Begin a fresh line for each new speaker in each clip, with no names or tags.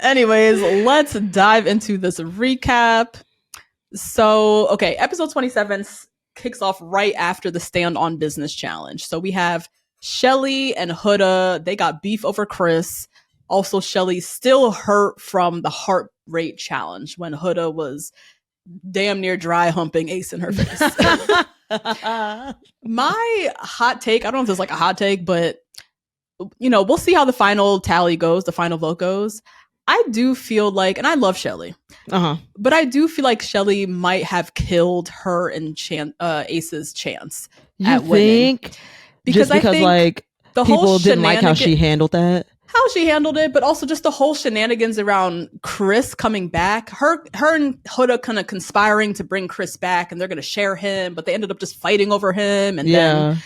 Anyways, let's dive into this recap. So, okay, episode 27 kicks off right after the Stand on Business challenge. So we have Shelly and Huda. They got beef over Chris. Also, Shelly's still hurt from the heart rate challenge when Huda was damn near dry humping Ace in her face. My hot take, I don't know if there's like a hot take, but we'll see how the final tally goes, the final vote goes. I do feel like, and I love Shelly, but I do feel like Shelly might have killed her and Ace's chance at winning.
Because I think like the people didn't like how she handled that.
How she handled it, but also just the whole shenanigans around Chris coming back. Her and Huda kind of conspiring to bring Chris back, and they're going to share him, but they ended up just fighting over him. And then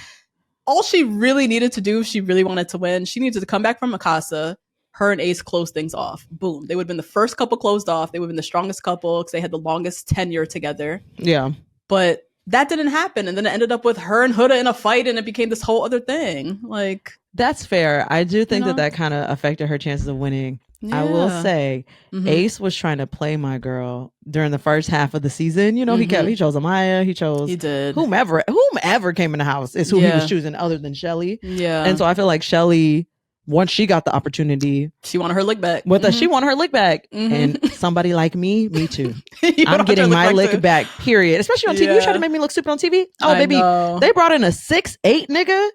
all she really needed to do, if she really wanted to win, she needed to come back from Mikasa. Her and Ace closed things off. Boom. They would have been the first couple closed off. They would have been the strongest couple because they had the longest tenure together.
Yeah.
But that didn't happen. And then it ended up with her and Huda in a fight, and it became this whole other thing. Like,
that's fair. I do think that kind of affected her chances of winning. Yeah. I will say, Ace was trying to play my girl during the first half of the season. He chose Amaya. He chose whomever came in the house is who he was choosing other than Shelly.
Yeah.
And so I feel like Shelly, once she got the opportunity,
she wanted her lick back.
She wanted her lick back. And somebody like me too. I'm getting my lick back, period. Especially on TV. You try to make me look stupid on TV. Oh, baby. They brought in a 6'8" nigga.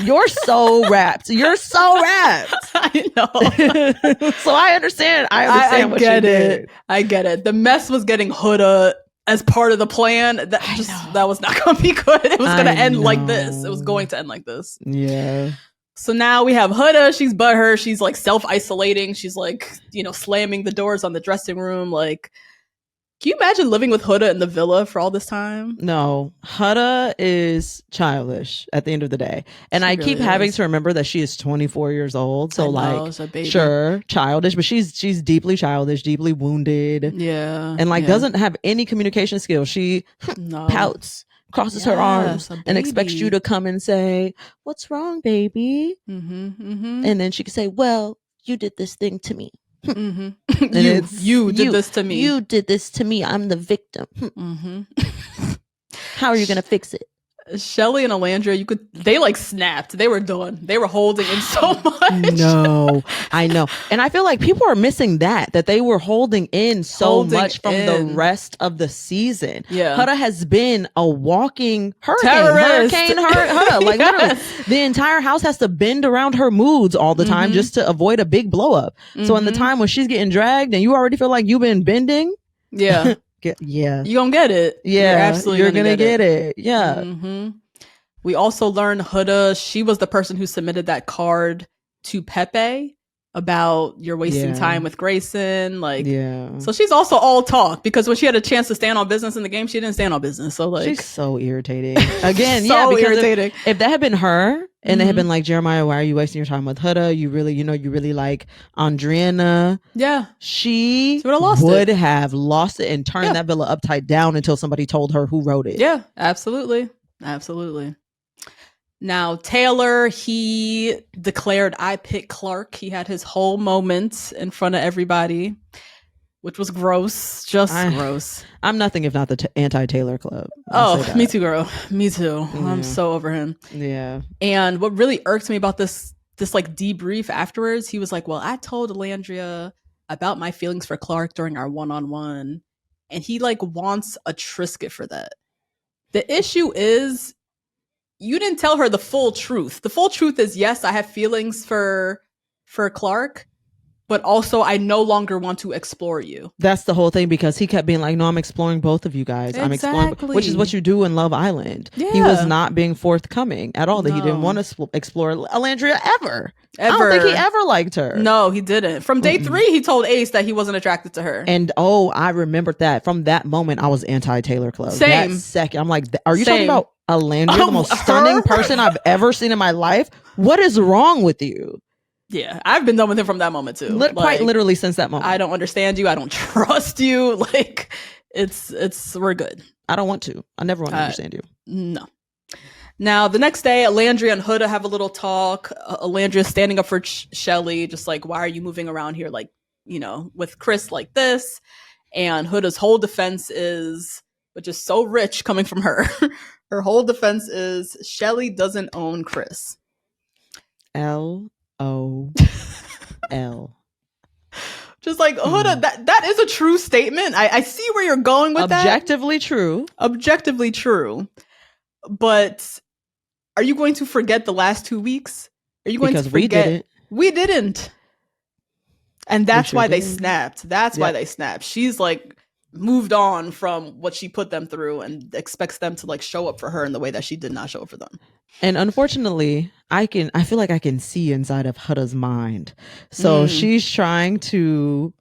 You're so wrapped. You're so wrapped.
I know.
So I understand. I what she did.
I get it. The mess was getting Huda as part of the plan. That was not going to be good. It was going to end like this. It was going to end like this.
Yeah.
So now we have Huda. She's butthurt. She's like self-isolating. She's like, slamming the doors on the dressing room. Like, can you imagine living with Huda in the villa for all this time?
No, Huda is childish at the end of the day. And I keep having to remember that she is 24 years old. So sure, childish, but she's deeply childish, deeply wounded.
Yeah.
And doesn't have any communication skills. She pouts, crosses her arms, and expects you to come and say, "What's wrong, baby?" And then she can say, "Well, you did this thing to me."
You did this to me.
You did this to me. I'm the victim. How are you gonna fix it?
Shelly and Nicolandria, they snapped. They were done. They were holding in so much.
No, I know. And I feel like people are missing that they were holding in so much from the rest of the season.
Yeah.
Huda has been a walking
hurricane.
Huda. Like literally, the entire house has to bend around her moods all the time just to avoid a big blow up. So in the time when she's getting dragged and you already feel like you've been bending.
Yeah.
Yeah,
you gonna get it.
Yeah, you're gonna get it. Yeah.
We also learned Huda, she was the person who submitted that card to Pepe about you're wasting time with Grayson. So she's also all talk, because when she had a chance to stand on business in the game, she didn't stand on business. So she's
so irritating. Again,
so irritating.
If that had been her and they had been like, Jeremiah, why are you wasting your time with Huda? You really like Andriana.
Yeah.
She would have lost it and turned that villa upside down until somebody told her who wrote it.
Yeah, absolutely. Absolutely. Now, Taylor, he declared, I pick Clark. He had his whole moment in front of everybody, which was gross. Gross.
I'm nothing if not the anti-Taylor club.
Me too, girl. Me too. Yeah. I'm so over him.
Yeah.
And what really irked me about this debrief afterwards, he was like, well, I told Nicolandria about my feelings for Clark during our one-on-one. And he wants a Trisket for that. The issue is, you didn't tell her the full truth. The full truth is, yes, I have feelings for Clark, but also I no longer want to explore you.
That's the whole thing, because he kept being like, no, I'm exploring both of you guys.
Exactly.
I'm exploring, which is what you do in Love Island.
Yeah.
He was not being forthcoming at all, that he didn't want to explore Nicolandria ever. I don't think he ever liked her.
No, he didn't. From day 3, he told Ace that he wasn't attracted to her.
And I remembered that. From that moment, I was anti-Taylor Club.
Same.
That second, I'm like, are you talking about Nicolandria, the most stunning person I've ever seen in my life? What is wrong with you?
Yeah, I've been done with him from that moment too.
Quite literally since that moment.
I don't understand you. I don't trust you. We're good.
I don't want to. I never want to understand you.
No. Now, the next day, Alandria and Huda have a little talk. Alandria standing up for Shelly, just like, why are you moving around here, like, you know, with Chris like this? And Huda's whole defense is, which is so rich coming from her, her whole defense is Shelly doesn't own Chris.
LOL.
Just like, Huda, that is a true statement. I see where you're going with that.
Objectively true.
Objectively true. But are you going to forget the last 2 weeks? Are you going to forget? We didn't. And that's why they snapped. That's why they snapped. She's like moved on from what she put them through and expects them to like show up for her in the way that she did not show up for them.
And unfortunately, I feel like I can see inside of Huda's mind. So she's trying to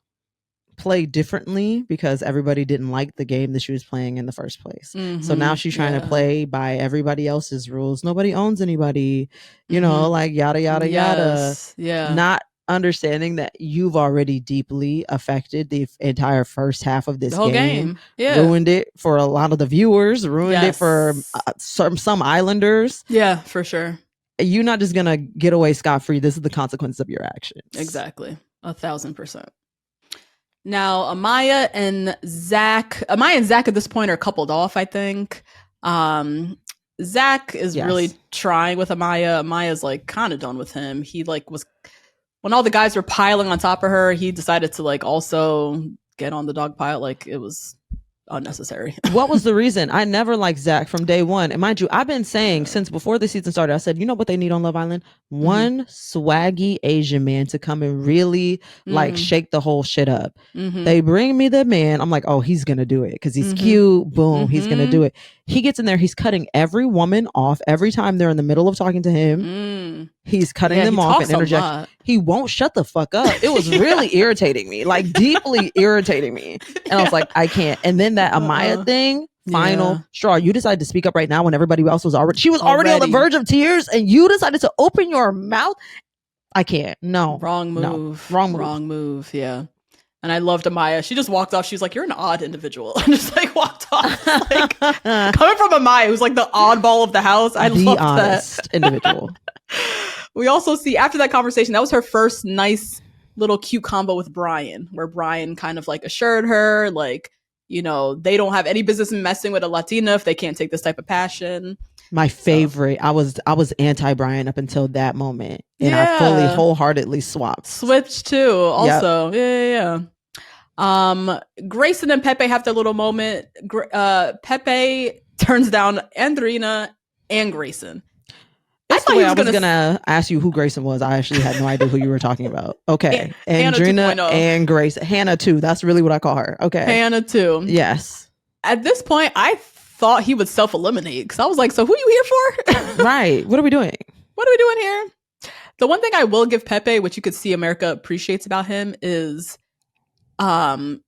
play differently because everybody didn't like the game that she was playing in the first place. So now she's trying to play by everybody else's rules. Nobody owns anybody, you know, like yada, yada, yada.
Yeah.
Not understanding that you've already deeply affected the entire first half of this game. Ruined it for a lot of the viewers, ruined it for some Islanders.
Yeah, for sure.
You're not just gonna get away scot-free. This is the consequence of your actions.
Exactly. 1,000%. Now, Amaya and Zach at this point are coupled off, I think. Zach is really trying with Amaya. Amaya's like kind of done with him. He like was, when all the guys were piling on top of her, he decided to like also get on the dog pile. Like it was unnecessary.
What was the reason? I never liked Zach from day one. And mind you, I've been saying since before the season started, I said, you know what they need on Love Island? One swaggy Asian man to come and really like shake the whole shit up. They bring me the man. I'm like, oh, he's going to do it because he's cute. Boom. He's going to do it. He gets in there. He's cutting every woman off every time they're in the middle of talking to him. He's cutting them off and interjecting. He won't shut the fuck up. It was really irritating me, like deeply irritating me. And I was like, I can't. And then that Amaya thing, final straw. You decided to speak up right now when everybody else was already, she was already on the verge of tears and you decided to open your mouth. I can't. No.
Wrong move.
No. Wrong move.
Wrong move. Yeah. And I loved Amaya. She just walked off. She was like, you're an odd individual. And just like walked off. Like, coming from Amaya, who's like the oddball of the house. I love that.
Individual.
We also see after that conversation, that was her first nice little cute combo with Brian, where Brian kind of like assured her, like, you know, they don't have any business messing with a Latina if they can't take this type of passion.
My favorite. I was anti-Brian up until that moment. And I fully wholeheartedly switched
too. Also. Yeah. Grayson and Pepe have their little moment. Pepe turns down Andrina and Grayson.
I was gonna ask you who Grayson was. I actually had no idea who you were talking about. Okay. Andrina and Grayson. Hannah too. That's really what I call her. Okay.
Hannah too.
Yes.
At this point, I thought he would self-eliminate because I was like, so who are you here for?
Right. What are we doing?
What are we doing here? The one thing I will give Pepe, which you could see America appreciates about him, is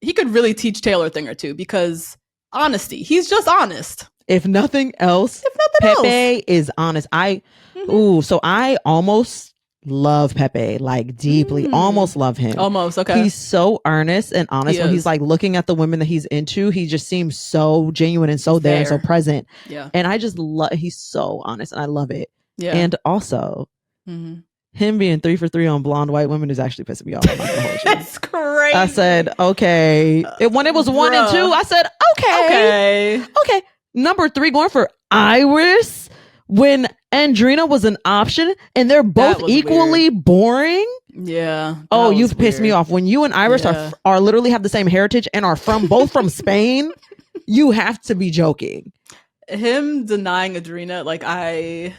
he could really teach Taylor a thing or two because honesty. He's just honest.
If nothing else, Pepe is honest. So I almost love Pepe, like deeply, almost love him.
Almost, okay.
He's so earnest and honest when he's like looking at the women that he's into. He just seems so genuine and so there and so present. Yeah. And I just love, he's so honest and I love it. Yeah. And also, him being 3 for 3 on blonde white women is actually pissing me off.
That's crazy.
I said, okay. When it was 1 and 2, I said, okay. Number 3 going for Iris when Andrina was an option and they're both equally boring.
Yeah.
Oh, you've pissed me off. When you and Iris are literally have the same heritage and are both from Spain, you have to be joking.
Him denying Andrina, like I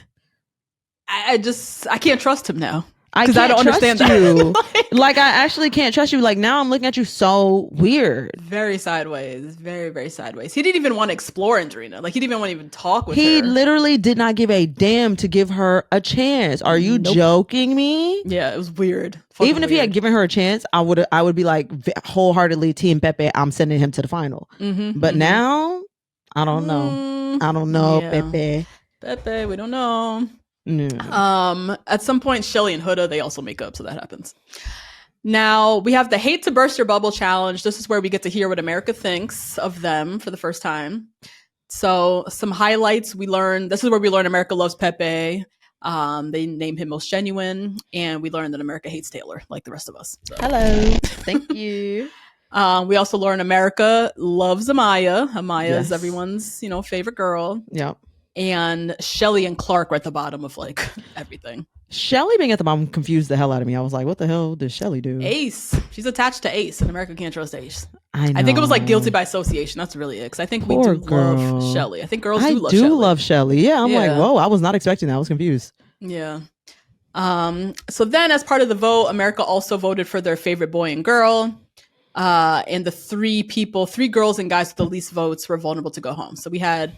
can't trust him now. Because I don't understand
you. Like I actually can't trust you. Like now I'm looking at you so weird.
Very sideways. Very, very sideways. He didn't even want to explore Andrina. Like he didn't even want to even talk with her.
He literally did not give a damn to give her a chance. Are you joking me?
Yeah, it was weird.
Even if he had given her a chance, I would be like wholeheartedly Team Pepe. I'm sending him to the final. But now, I don't know. I don't know, Pepe.
Pepe, we don't know. At some point, Shelly and Huda, they also make up, so that happens. Now we have the Hate to Burst Your Bubble challenge. This is where we get to hear what America thinks of them for the first time. So some highlights we learned. This is where we learn America loves Pepe. They named him Most Genuine, and we learned that America hates Taylor, like the rest of us. So.
Hello. Thank you.
We also learn America loves Amaya. Amaya is everyone's, favorite girl.
Yep.
And Shelly and Clark were at the bottom of like everything.
Shelly being at the bottom confused the hell out of me. I was like, what the hell does Shelly do?
Ace. She's attached to Ace, and America can't trust Ace.
I
think it was like guilty by association. That's really it. Because I think we do love Shelly. I think girls do love Shelly. I do
love Shelly. Yeah, I'm like, whoa, I was not expecting that. I was confused.
Yeah. So then as part of the vote, America also voted for their favorite boy and girl. And the three girls and guys with the least votes were vulnerable to go home. So we had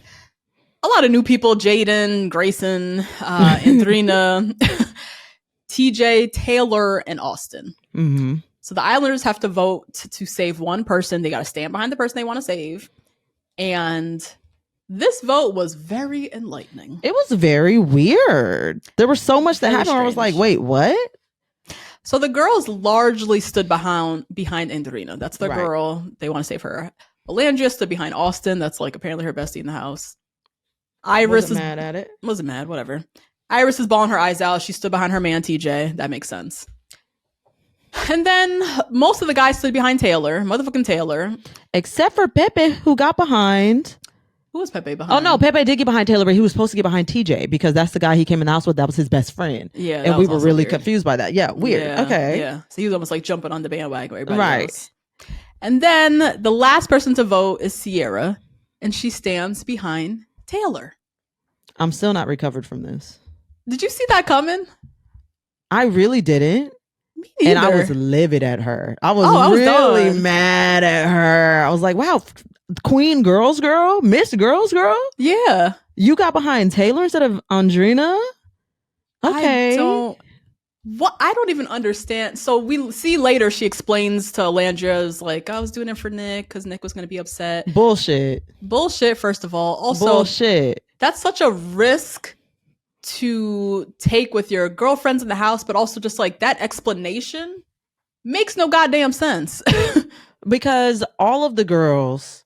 a lot of new people: Jaden, Grayson, Andrina, TJ, Taylor, and Austin.
Mm-hmm.
So the Islanders have to vote to save one person. They got to stand behind the person they want to save. And this vote was very enlightening.
It was very weird. There was so much that happened where I was like, wait, what?
So the girls largely stood behind Andrina. That's the girl. They want to save her. Nicolandria stood behind Austin. That's like apparently her bestie in the house. Iris
wasn't mad at it.
Wasn't mad, whatever. Iris is bawling her eyes out. She stood behind her man, TJ. That makes sense. And then most of the guys stood behind Taylor. Motherfucking Taylor.
Except for Pepe, who got behind.
Who was Pepe behind?
Oh, no. Pepe did get behind Taylor, but he was supposed to get behind TJ because that's the guy he came in the house with. That was his best friend.
Yeah.
And we were really confused by that. Yeah. Weird.
Yeah,
okay.
Yeah. So he was almost like jumping on the bandwagon. Everybody else. And then the last person to vote is Cierra. And she stands behind Taylor.
I'm still not recovered from this.
Did you see that coming?
I really didn't.
Me neither.
And I was livid at her. I was really mad at her. I was like, wow, Queen Girls Girl? Miss Girls Girl?
Yeah.
You got behind Taylor instead of Andrina? Okay.
I don't even understand. So we see later she explains to Alandria, like, I was doing it for Nick because Nick was going to be upset.
Bullshit,
first of all. Also,
bullshit.
That's such a risk to take with your girlfriends in the house, but also just like that explanation makes no goddamn sense.
Because all of the girls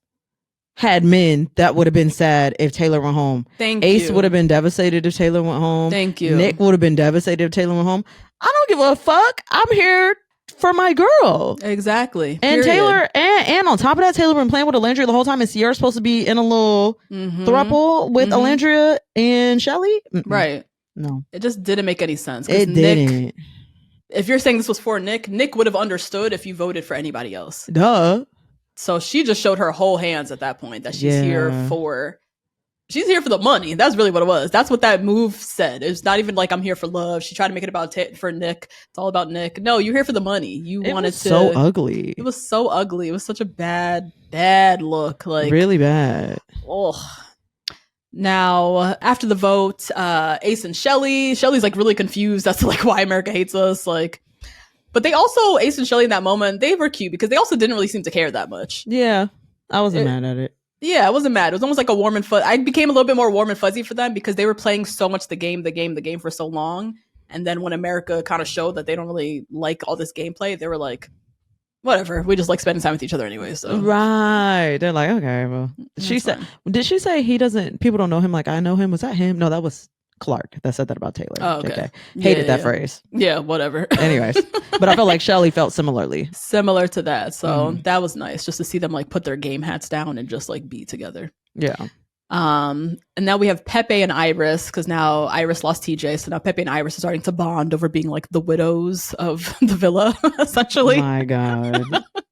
had men that would have been sad if Taylor went home. Ace would have been devastated if Taylor went home.
Thank you.
Nick would have been devastated if Taylor went home. I don't give a fuck. I'm here for my girl.
Exactly.
And Taylor, and on top of that, Taylor been playing with Alandria the whole time, and Sierra's supposed to be in a little throuple with Alandria and Shelly.
Right.
No.
It just didn't make any sense.
It didn't.
If you're saying this was for Nick would have understood if you voted for anybody else.
Duh.
So she just showed her whole hands at that point that she's here for the money. That's really what it was. That's what that move said. It's not even like I'm here for love. She tried to make it about for Nick. It's all about Nick. No, you're here for the money. It was so ugly. It was so ugly. It was such a bad look. Like
really bad.
Oh. Now, after the vote, Ace and Shelly's like really confused as to like why America hates us. Like, but they also, Ace and Shelly in that moment, they were cute because they also didn't really seem to care that much.
Yeah, I wasn't mad at it.
Yeah, I wasn't mad. It was almost like a warm and fuzzy. I became a little bit more warm and fuzzy for them because they were playing so much the game for so long. And then when America kind of showed that they don't really like all this gameplay, they were like, whatever, we just like spending time with each other anyway. So
right, they're like, okay, well, did she say he doesn't? People don't know him like I know him. Was that him? No, that was Clark that said that about Taylor.
Oh, okay.
Hated that phrase.
Yeah, whatever.
Anyways, but I felt like Shelly felt similar
to that. So that was nice just to see them like put their game hats down and just like be together.
Yeah.
And now we have Pepe and Iris because now Iris lost TJ, so now Pepe and Iris are starting to bond over being like the widows of the villa, essentially.
My God.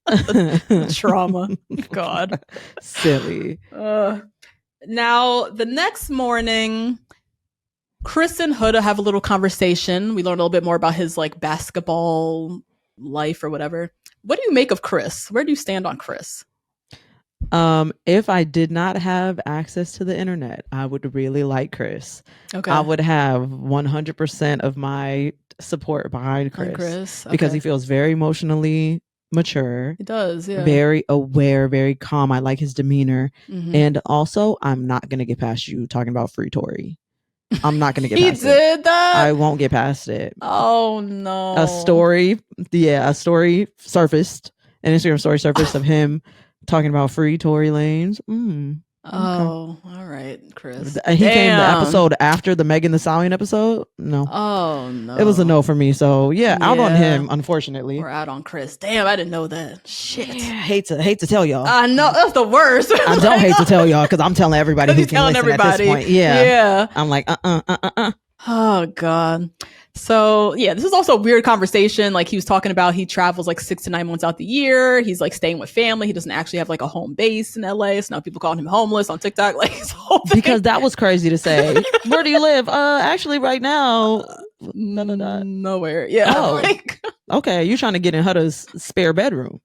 The trauma. God.
Silly.
Now the next morning, Chris and Huda have a little conversation. We learn a little bit more about his like basketball life or whatever. What do you make of Chris? Where do you stand on Chris?
If I did not have access to the internet, I would really like Chris. Okay. I would have 100% of my support behind Chris. Okay. Because he feels very emotionally mature.
He does, yeah.
Very aware, very calm. I like his demeanor. And also, I'm not going to get past you talking about Free Tory. I'm not going to get past it.
He did that?
I won't get past it.
Oh, no.
A story surfaced, an Instagram story surfaced of him talking about free Tory lanes.
Oh, all right, Chris.
He came the episode after the Megan Thee Stallion episode. No.
Oh no.
It was a no for me. So out on him, unfortunately.
We're out on Chris. Damn, I didn't know that. Shit.
Yeah, hate to tell y'all.
I know that's the worst.
I don't hate to tell y'all because I'm telling everybody who can listen at this point. Yeah. I'm like,
Oh God. So yeah, this is also a weird conversation. Like he was talking about he travels like 6 to 9 months out the year. He's like staying with family. He doesn't actually have like a home base in LA. So now people calling him homeless on TikTok. Like his whole thing.
Because that was crazy to say. Where do you live? Actually right now.
Nowhere. Yeah.
Oh. Okay. You trying to get in Huda's spare bedroom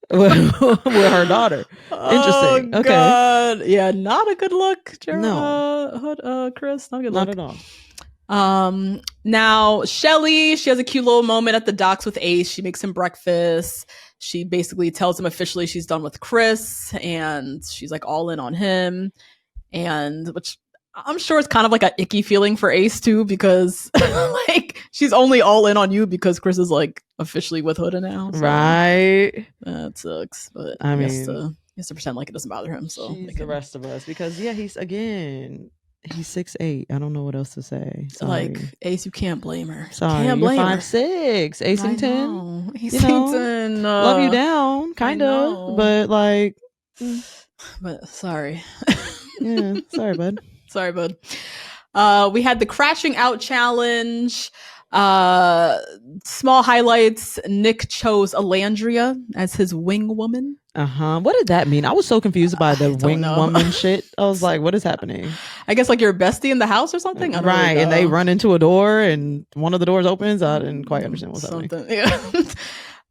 with her daughter. Interesting. Okay.
God. Yeah, not a good look, Cierra.
No.
Chris, not a good look.
Not at all.
Now Shelly, she has a cute little moment at the docks with Ace. She makes him breakfast. She basically tells him officially she's done with Chris and she's like all in on him. And which I'm sure it's kind of like an icky feeling for Ace too, because like she's only all in on you because Chris is like officially with Huda now. So
right.
That sucks. But
I mean,
he has to pretend like it doesn't bother him. So
she's the rest of us because he's 6'8". I don't know what else to say. Sorry.
Like Ace, you can't blame her.
Sorry,
can't blame
you're 5'6". Ace and 10.
Ace and 10.
Love you down, kind of, but like.
But sorry.
Yeah, sorry, bud.
Sorry, bud. We had the crashing out challenge. Small highlights. Nick chose Nicolandria as his wing woman.
What did that mean? I was so confused by the wing woman shit. I was like, what is happening?
I guess like your bestie in the house or something?
Right. And they run into a door and one of the doors opens. I didn't quite understand what's happening.
Yeah.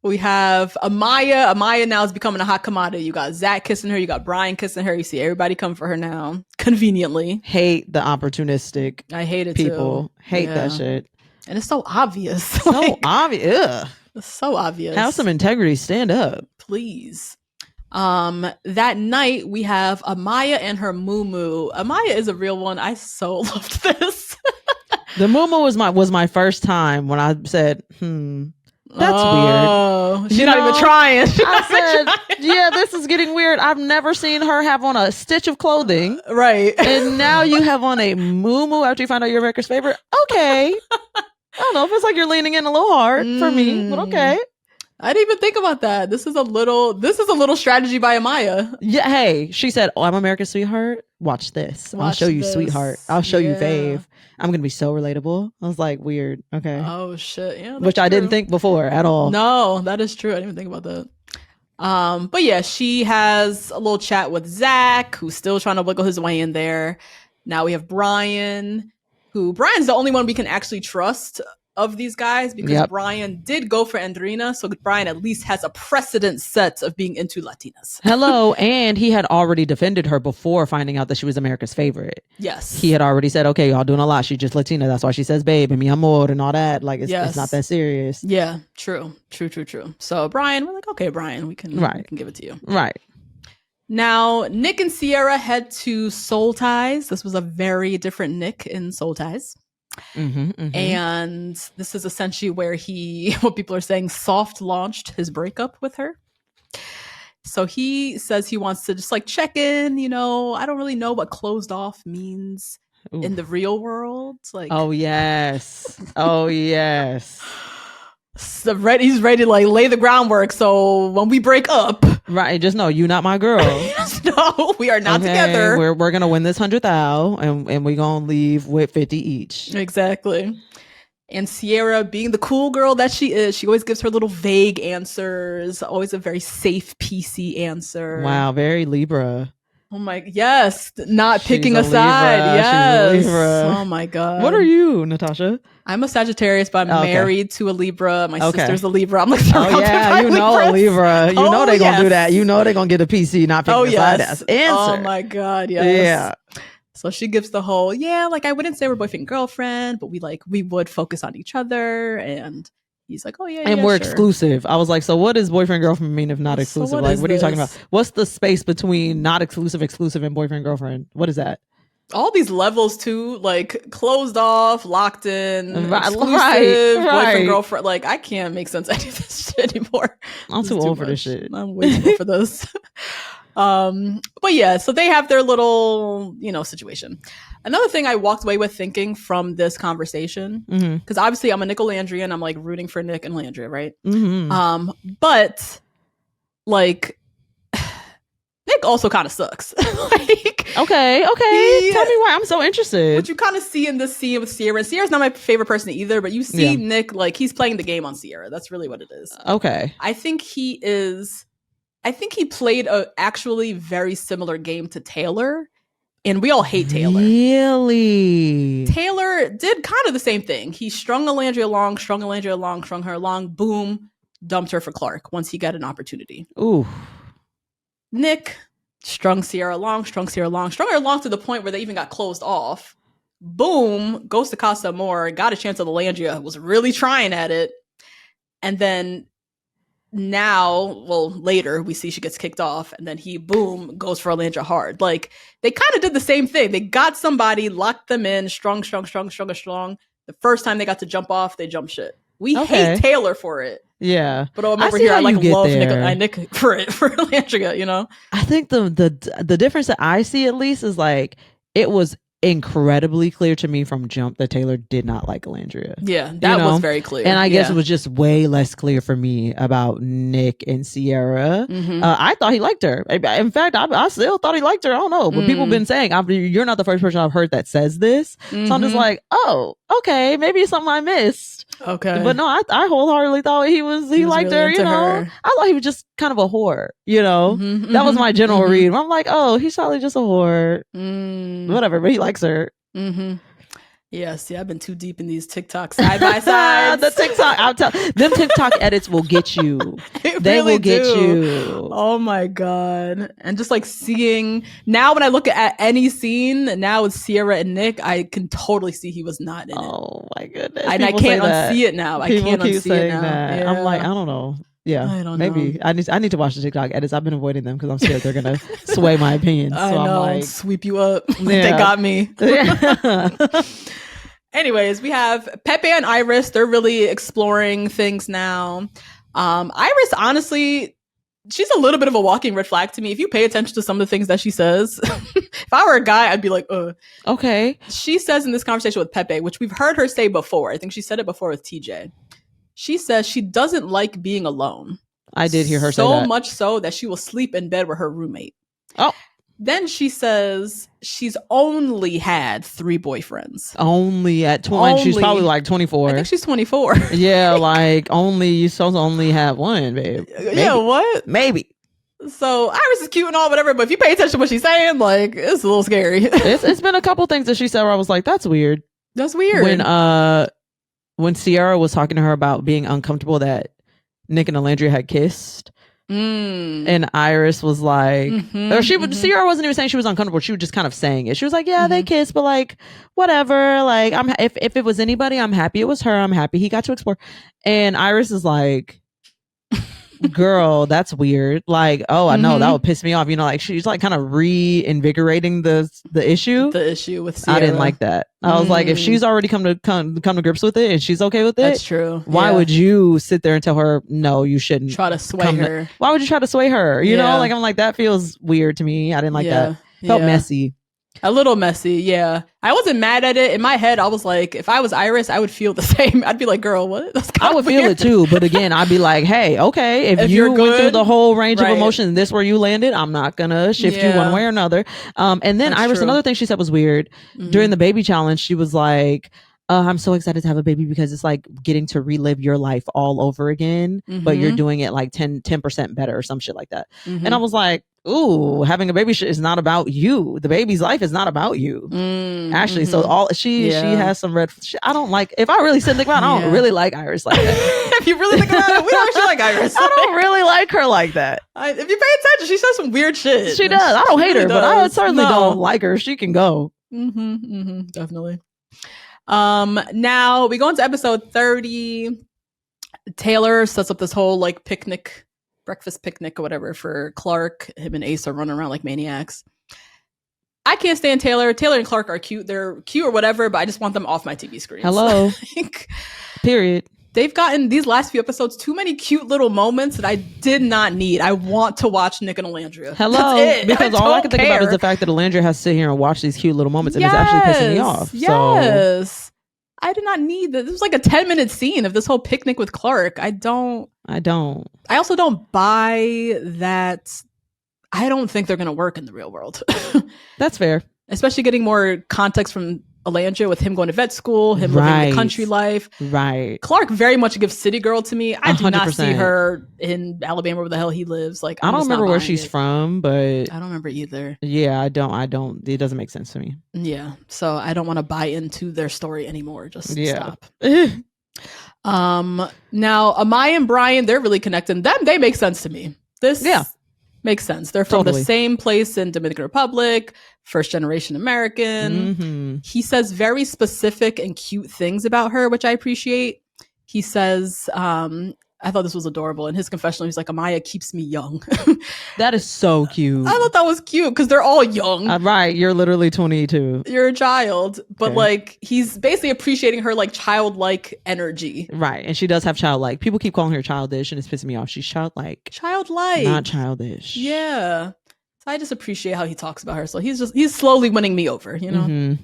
We have Amaya. Amaya now is becoming a hot commodity. You got Zach kissing her. You got Brian kissing her. You see everybody come for her now. Conveniently.
Hate the opportunistic.
I hate it
people.
Too.
Hate that shit.
And it's so obvious.
So obvious. Ugh.
It's so obvious.
Have some integrity. Stand up.
Please. That night we have Amaya and her moo-moo. Amaya is a real one. I so loved this.
The moo-moo was my first time when I said, that's weird.
She's not even trying.
I said, yeah, this is getting weird. I've never seen her have on a stitch of clothing.
Right.
And now you have on a moo-moo after you find out you're America's favorite. Okay. I don't know. It feels like you're leaning in a little hard for me, but okay.
I didn't even think about that. This is a little strategy by Amaya.
Yeah. Hey, she said, "Oh, I'm America's sweetheart. Watch this. I'll show you sweetheart. I'll show you fave. I'm going to be so relatable." I was like, weird. Okay.
Oh shit. Yeah.
Which I didn't think before at all.
No, that is true. I didn't even think about that. But yeah, she has a little chat with Zach, who's still trying to wiggle his way in there. Now we have Brian's the only one we can actually trust of these guys because Brian did go for Andrina, so Brian at least has a precedent set of being into Latinas.
Hello, and he had already defended her before finding out that she was America's favorite.
Yes.
He had already said, okay, y'all doing a lot. She's just Latina. That's why she says babe and mi amor and all that. Like, it's not that serious.
Yeah, true. So Brian, we're like, okay, Brian, we can give it to you.
Right.
Now, Nick and Cierra head to Soul Ties. This was a very different Nick in Soul Ties. And this is essentially where what people are saying, soft launched his breakup with her. So he says he wants to just like check in, I don't really know what closed off means in the real world. Like,
oh yes.
So he's ready to like lay the groundwork. So when we break up,
right, just know you're not my girl.
No, we are not together.
We're gonna win this 100,000 and we're gonna leave with 50 each.
Exactly. And Cierra, being the cool girl that she is, she always gives her little vague answers. Always a very safe, PC answer.
Wow, very Libra.
Oh my, yes, not picking a side. Yes.
She's a Libra.
Oh my God.
What are you, Natasha?
I'm a Sagittarius, but I'm married to a Libra. My sister's a Libra. I'm like,
oh yeah, a Libra. You know they're gonna do that. You know they're gonna get a PC, not picking a side answer.
Oh my God, yes.
Yeah.
So she gives the whole, like I wouldn't say we're boyfriend and girlfriend, but we would focus on each other. And he's like, oh yeah,
and we're exclusive. I was like, so what does boyfriend girlfriend mean if not exclusive? Like, what are you talking about? What's the space between not exclusive, and boyfriend girlfriend? What is that?
All these levels too, like closed off, locked in, exclusive, boyfriend, girlfriend. Like I can't make sense of any of this shit anymore.
I'm too old for this shit.
I'm way too old for this. But yeah, so they have their little, situation. Another thing I walked away with thinking from this conversation, because obviously I'm a Nicolandria and I'm like rooting for Nick and Landria, right? But like Nick also kind of sucks.
Okay. Tell me why. I'm so interested.
What you kind of see in this scene with Cierra, and Sierra's not my favorite person either, but you see Nick, like, he's playing the game on Cierra. That's really what it is.
Okay.
I think he played a actually very similar game to Taylor, and we all hate Taylor.
Really?
Taylor did kind of the same thing. He strung Nicolandria along, strung her along, boom, dumped her for Clark once he got an opportunity.
Ooh.
Nick strung Cierra along, strung her along to the point where they even got closed off. Boom, goes to Casa Amor, got a chance at Nicolandria, was really trying at it. And then later, we see she gets kicked off, and then he, boom, goes for Nicolandria hard. Like, they kind of did the same thing. They got somebody, locked them in, strung. The first time they got to jump off, they jump shit. We hate Taylor for it.
Yeah.
But I'm over here, I love Nick for Nicolandria,
I think the difference that I see, at least, is like, it was incredibly clear to me from jump that Taylor did not like Nicolandria.
Yeah, that was very clear.
And I guess it was just way less clear for me about Nick and Cierra. I thought he liked her. In fact, I still thought he liked her. I don't know. But people have been saying, you're not the first person I've heard that says this. So I'm just like, oh, okay, maybe it's something I missed.
Okay.
But no, I wholeheartedly thought he liked really her, her. I thought he was just kind of a whore, That was my general read. I'm like, oh, he's probably just a whore. Whatever, but he likes her.
Yes, I've been too deep in these TikTok side by sides.
The TikTok, them TikTok edits will get you. They really will get you.
Oh my God. And just like seeing, now when I look at any scene, now with Cierra and Nick, I can totally see he was not in it.
Oh my goodness.
And I can't unsee it now.
People
I can't
keep
unsee it now.
Yeah. I'm like, I don't know. Yeah,
I don't
maybe know. I need to watch the TikTok edits. I've been avoiding them because I'm scared they're gonna sway my opinion. So
I know,
I'm like,
sweep you up. They got me. Anyways, we have Pepe and Iris. They're really exploring things now. Iris, honestly, she's a little bit of a walking red flag to me. If you pay attention to some of the things that she says, if I were a guy, I'd be like, ugh.
Okay.
She says in this conversation with Pepe, which we've heard her say before. I think she said it before with TJ. She says she doesn't like being alone.
I did hear her say
that.
So
much so that she will sleep in bed with her roommate.
Oh.
Then she says she's only had 3 boyfriends.
Only at 20. She's probably like 24.
I think she's 24.
Yeah, like you supposed to only have one, babe. Maybe.
Yeah, what?
Maybe.
So Iris is cute and all, whatever, but if you pay attention to what she's saying, like, it's a little scary.
It's been a couple things that she said where I was like, that's weird.
That's weird.
When Cierra was talking to her about being uncomfortable that Nick and Nicolandria had kissed, and Iris was like, Cierra wasn't even saying she was uncomfortable. She was just kind of saying it. She was like, yeah, they kissed, but like, whatever. Like, if it was anybody, I'm happy it was her. I'm happy he got to explore. And Iris is like, girl, that's weird. Like, oh, I know that would piss me off. Like, she's like kind of reinvigorating the issue.
The issue with Cierra.
I didn't like that. I was like, if she's already come to grips with it and she's okay with it,
that's true.
Why would you sit there and tell her no, you shouldn't
try to sway her?
Why would you try to sway her? You know, like, I'm like, that feels weird to me. I didn't like that. Felt messy.
A little messy, yeah. I wasn't mad at it. In my head, I was like, if I was Iris, I would feel the same. I'd be like, girl, what?
I would feel it too. But again, I'd be like, hey, okay, if you went through the whole range of emotions and this where you landed, I'm not going to shift you one way or another. And then Iris, another thing she said was weird. During the baby challenge, she was like, I'm so excited to have a baby because it's like getting to relive your life all over again, but you're doing it like 10% better or some shit like that. And I was like, ooh, having a baby is not about you. The baby's life is not about you. Actually, so she has some I don't like, if I really sit and think about it, I don't really like Iris like that.
If you really think about it, we don't actually like Iris.
I don't really like her like that.
If you pay attention, she says some weird shit.
She does. I don't hate her, but I certainly don't like her. She can go.
Definitely. Now we go into episode 30. Taylor sets up this whole like breakfast picnic or whatever for Clark. Him and Ace are running around like maniacs. I can't stand Taylor. Taylor and Clark are cute. They're cute or whatever, but I just want them off my TV screen.
Hello. Period.
they've gotten these last few episodes too many cute little moments that I did not need. I want to watch Nicolandria.
Hello, because all I can think about is the fact that Nicolandria has to sit here and watch these cute little moments, and it's actually pissing me off.
Yes. So. I did not need that. This was like a 10-minute scene of this whole picnic with Clark. I also don't buy that. I don't think they're going to work in the real world.
That's fair.
Especially getting more context from Nicolandria with him going to vet school, him living the country life.
Right.
Clark very much gives city girl to me. I do 100%. Not see her in Alabama where the hell he lives. Like,
I don't remember where she's from, but
I don't remember either.
Yeah, I don't. It doesn't make sense to me.
Yeah. So I don't want to buy into their story anymore. Just stop. Now Amaya and Brian, they're really connected. They make sense to me. This makes sense. They're from the same place in Dominican Republic, first generation American. Mm-hmm. He says very specific and cute things about her, which I appreciate. He says, I thought this was adorable. In his confessional, he's like, Amaya keeps me young.
That is so cute.
I thought that was cute because they're all young.
Right. You're literally 22.
You're a child. But like, he's basically appreciating her like childlike energy.
Right. And she does have childlike. People keep calling her childish and it's pissing me off. She's childlike.
Childlike.
Not childish.
Yeah. So I just appreciate how he talks about her. So he's slowly winning me over, you know? Mm-hmm.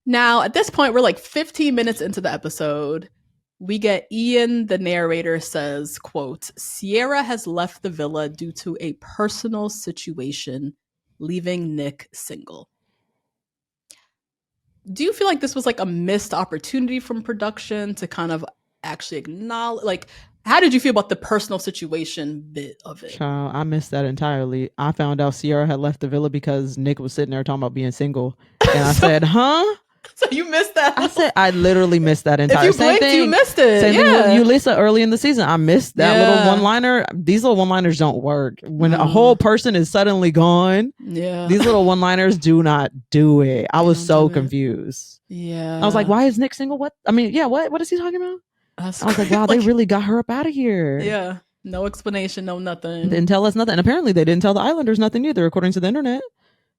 Now, at this point, we're like 15 minutes into the episode. We get Ian, the narrator, says, quote, Cierra has left the villa due to a personal situation, leaving Nick single. Do you feel like this was like a missed opportunity from production to kind of actually acknowledge, like, how did you feel about the personal situation bit of it?
Child, I missed that entirely. I found out Cierra had left the villa because Nick was sitting there talking about being single. And I said, huh?
So you missed that.
I said I literally missed that entire.
If you blinked, you missed it.
Same thing with Ulisa early in the season. I missed that little one-liner. These little one-liners don't work when a whole person is suddenly gone. Yeah, these little one-liners do not do it. I was so confused.
Yeah,
I was like, why is Nick single? What? I mean, yeah, what is he talking about? I was like, wow, they really got her up out of here.
Yeah, no explanation, no nothing.
Didn't tell us nothing. And apparently they didn't tell the Islanders nothing either, according to the internet.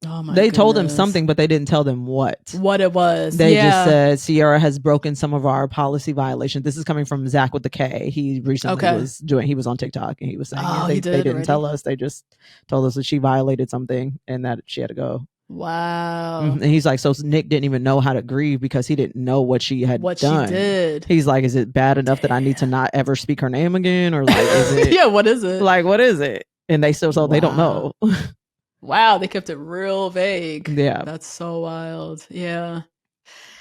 Oh my
they told them something, but they didn't tell them what
it was.
They just said Cierra has broken some of our policy violations. This is coming from Zach with the K. He recently he was on TikTok and he was saying they didn't tell us. They just told us that she violated something and that she had to go.
Wow.
And he's like, so Nick didn't even know how to grieve because he didn't know what she had done.
She did.
He's like, is it bad enough that I need to not ever speak her name again? Or like, is it
what is it?
Like, what is it? And they still they don't know.
Wow, they kept it real vague.
Yeah.
That's so wild. Yeah.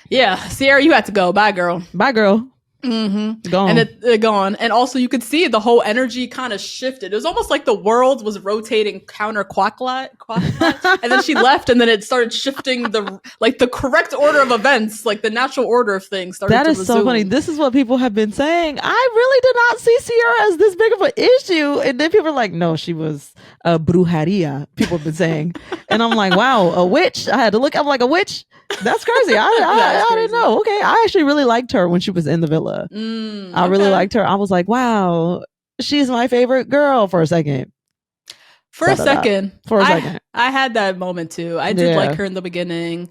Yeah. Cierra, you had to go. Bye, girl.
Bye, girl.
Mm-hmm.
Gone.
And it gone. And also you could see the whole energy kind of shifted. It was almost like the world was rotating counterclockwise. And then she left and then it started shifting the correct order of events, like the natural order of things started
That is so funny. This is what people have been saying. I really did not see Cierra as this big of an issue. And then people are like, no, she was a brujeria. People have been saying. And I'm like, wow, a witch. I had to look. I'm like, a witch? That's crazy. I didn't know. Okay. I actually really liked her when she was in the villa. I really liked her. I was like, wow, she's my favorite girl for a second.
For a second. I had that moment too. I did like her in the beginning.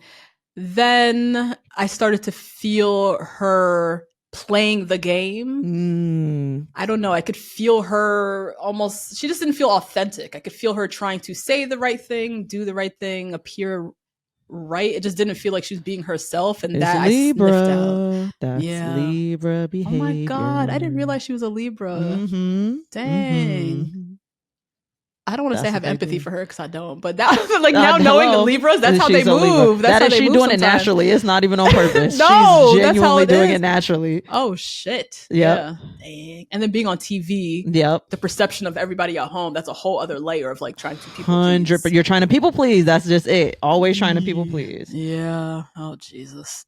Then I started to feel her playing the game. I don't know. I could feel her almost, she just didn't feel authentic. I could feel her trying to say the right thing, do the right thing, appear right. It just didn't feel like she was being herself, and that
Libra.
I sniffed out.
That's Libra behavior.
Oh my god, I didn't realize she was a Libra.
Mm-hmm.
Dang. Mm-hmm. I don't want to say I have empathy for her because I don't, but that like now knowing the Libras, that's how they move. That's how they move
doing
sometimes.
It naturally. It's not even on purpose.
No,
she's
that's how
doing it naturally.
Oh shit.
Yep.
Yeah. Dang. And then being on TV.
Yep.
The perception of everybody at home. That's a whole other layer of like trying to people please.
You're trying to people please. That's just it. Always trying to people please.
Yeah. Oh Jesus.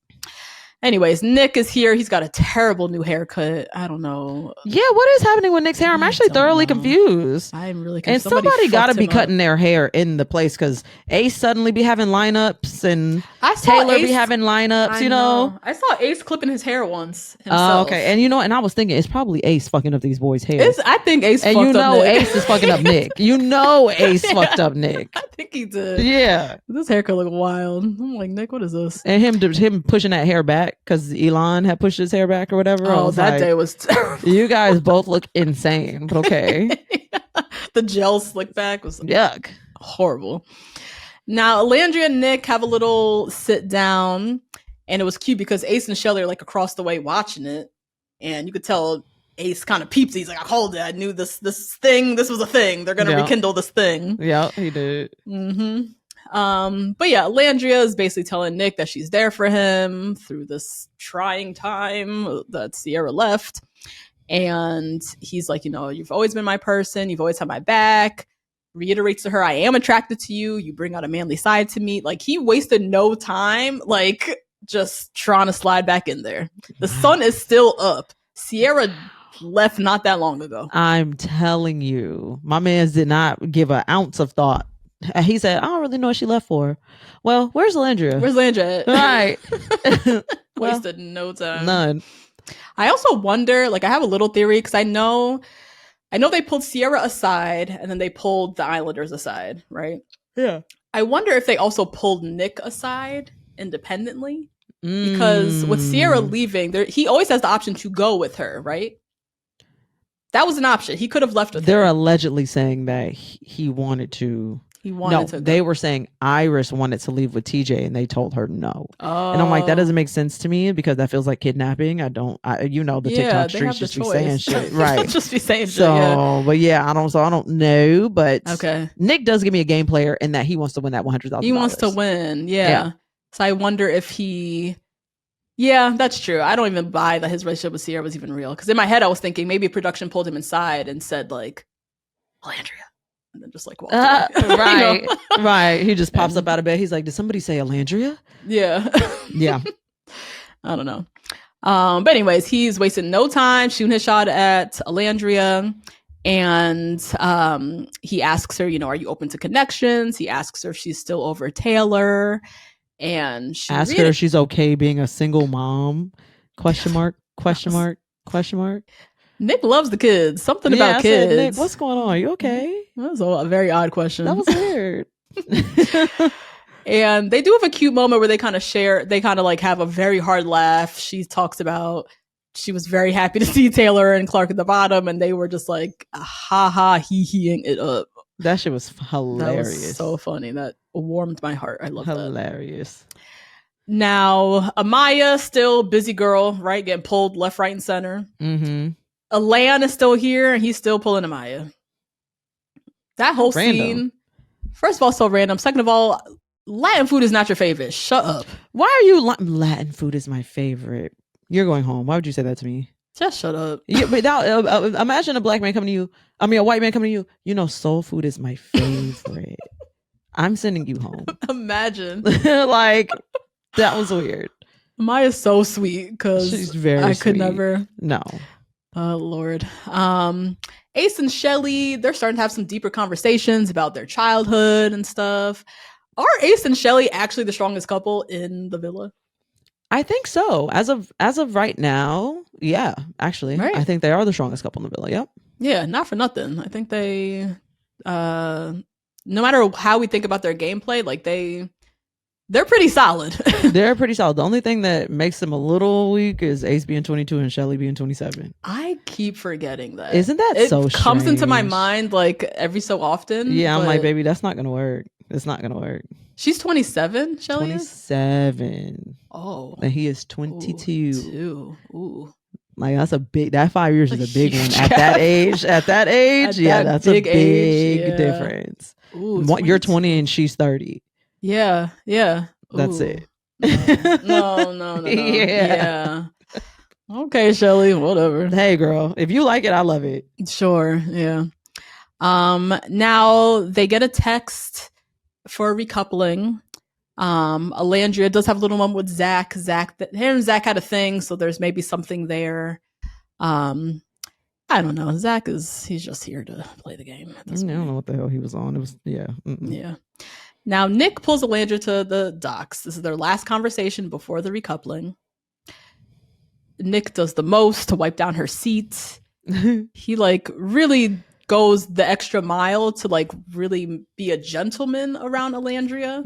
Anyways, Nick is here. He's got a terrible new haircut. I don't know.
Yeah, what is happening with Nick's hair? I'm actually thoroughly confused.
I'm really confused.
And somebody got to be cutting their hair in the place because Ace suddenly be having lineups and Taylor be having lineups, you know?
I saw Ace clipping his hair once himself.
Okay. And and I was thinking it's probably Ace fucking up these boys' hair.
I think Ace fucked up Nick.
Ace is fucking up Nick. You know Ace fucked up Nick.
I think he did.
Yeah.
This haircut look wild. I'm like, Nick, what is this?
And him pushing that hair back because Elon had pushed his hair back or whatever.
Oh, that day was terrible.
You guys both look insane, but okay.
The gel slick back was
yuck.
Horrible. Now, Alandria and Nick have a little sit down, and it was cute because Ace and Shelly are like across the way watching it, and you could tell Ace kind of peeps. He's like, I called it. I knew this thing. This was a thing. They're gonna rekindle this thing.
Yeah, he did.
But yeah, Alandria is basically telling Nick that she's there for him through this trying time that Cierra left. And he's like, you've always been my person. You've always had my back. Reiterates to her, I am attracted to you. You bring out a manly side to me. Like, he wasted no time, like, just trying to slide back in there. The sun is still up. Cierra left not that long ago.
I'm telling you, my man did not give an ounce of thought. He said, I don't really know what she left for. Well, where's Alandria?
Where's Alandria?
Right.
Wasted no time.
None.
I also wonder, like, I have a little theory because I know they pulled Cierra aside and then they pulled the Islanders aside, right?
Yeah.
I wonder if they also pulled Nick aside independently because with Cierra leaving, he always has the option to go with her, right? That was an option. He could have left with her.
They're allegedly saying that he wanted to. They were saying Iris wanted to leave with TJ and they told her no. Oh. And I'm like, that doesn't make sense to me because that feels like kidnapping. The TikTok streets just be saying shit. Right.
Just be saying shit.
So, but yeah, I don't know. But
okay.
Nick does give me a game player in that he wants to win that $100,000.
He wants to win. Yeah. So I wonder if yeah, that's true. I don't even buy that his relationship with Cierra was even real. Because in my head, I was thinking maybe production pulled him inside and said like, Alandria. And then just like walked away.
Right. Right. He just pops up out of bed. He's like, did somebody say Alandria?
Yeah.
Yeah.
I don't know. But anyways, he's wasting no time shooting his shot at Alandria. And he asks her, are you open to connections? He asks her if she's still over Taylor. And she
ask her if she's okay being a single mom? Question mark.
Nick loves the kids. Something about kids.
Said, Nick, what's going on? Are you okay?
That was a very odd question.
That was weird.
And they do have a cute moment where they kind of like have a very hard laugh. She talks about she was very happy to see Taylor and Clark at the bottom, and they were just like ha hee-heeing it up.
That shit was hilarious. That was
so funny. That warmed my heart. I love that.
Hilarious.
Now, Amaya, still busy girl, right? Getting pulled left, right, and center.
Mm-hmm.
Alan is still here, and he's still pulling Amaya. That whole scene, first of all, so random. Second of all, Latin food is not your favorite. Shut up.
Why are you Latin food is my favorite? You're going home. Why would you say that to me?
Just shut up.
Yeah, but imagine a black man coming to you. A white man coming to you. Soul food is my favorite. I'm sending you home.
Imagine.
Like, that was weird.
Maya's so sweet because
she's very
I
sweet.
could never.
No.
Oh, Lord. Ace and Shelly, they're starting to have some deeper conversations about their childhood and stuff. Are Ace and Shelly actually the strongest couple in the villa?
I think so. As of right now, yeah, actually. Right. I think they are the strongest couple in the villa, yep.
Yeah, not for nothing. I think they, no matter how we think about their gameplay, like they're pretty solid.
They're pretty solid. The only thing that makes them a little weak is Ace being 22 and Shelly being 27.
I keep forgetting that.
Isn't that so strange? It
comes into my mind like every so often.
Yeah, I'm like, baby, that's not going to work. It's not going to work.
She's 27, Shelly
27.
Oh.
And he is 22.
Ooh.
Like, that's that 5 years is a big one. At that age, that's a big difference. Ooh, you're 20 and she's 30.
Yeah.
That's it.
No. Yeah. Okay, Shelly, whatever.
Hey, girl, if you like it, I love it.
Sure, yeah. Now they get a text for recoupling. Alandria does have a little moment with Zach. Him and Zach had a thing, so there's maybe something there. I don't know. He's just here to play the game.
I don't know what the hell he was on. It was, yeah.
Yeah. Now, Nick pulls Alandria to the docks. This is their last conversation before the recoupling. Nick does the most to wipe down her seat. He really goes the extra mile to like really be a gentleman around Alandria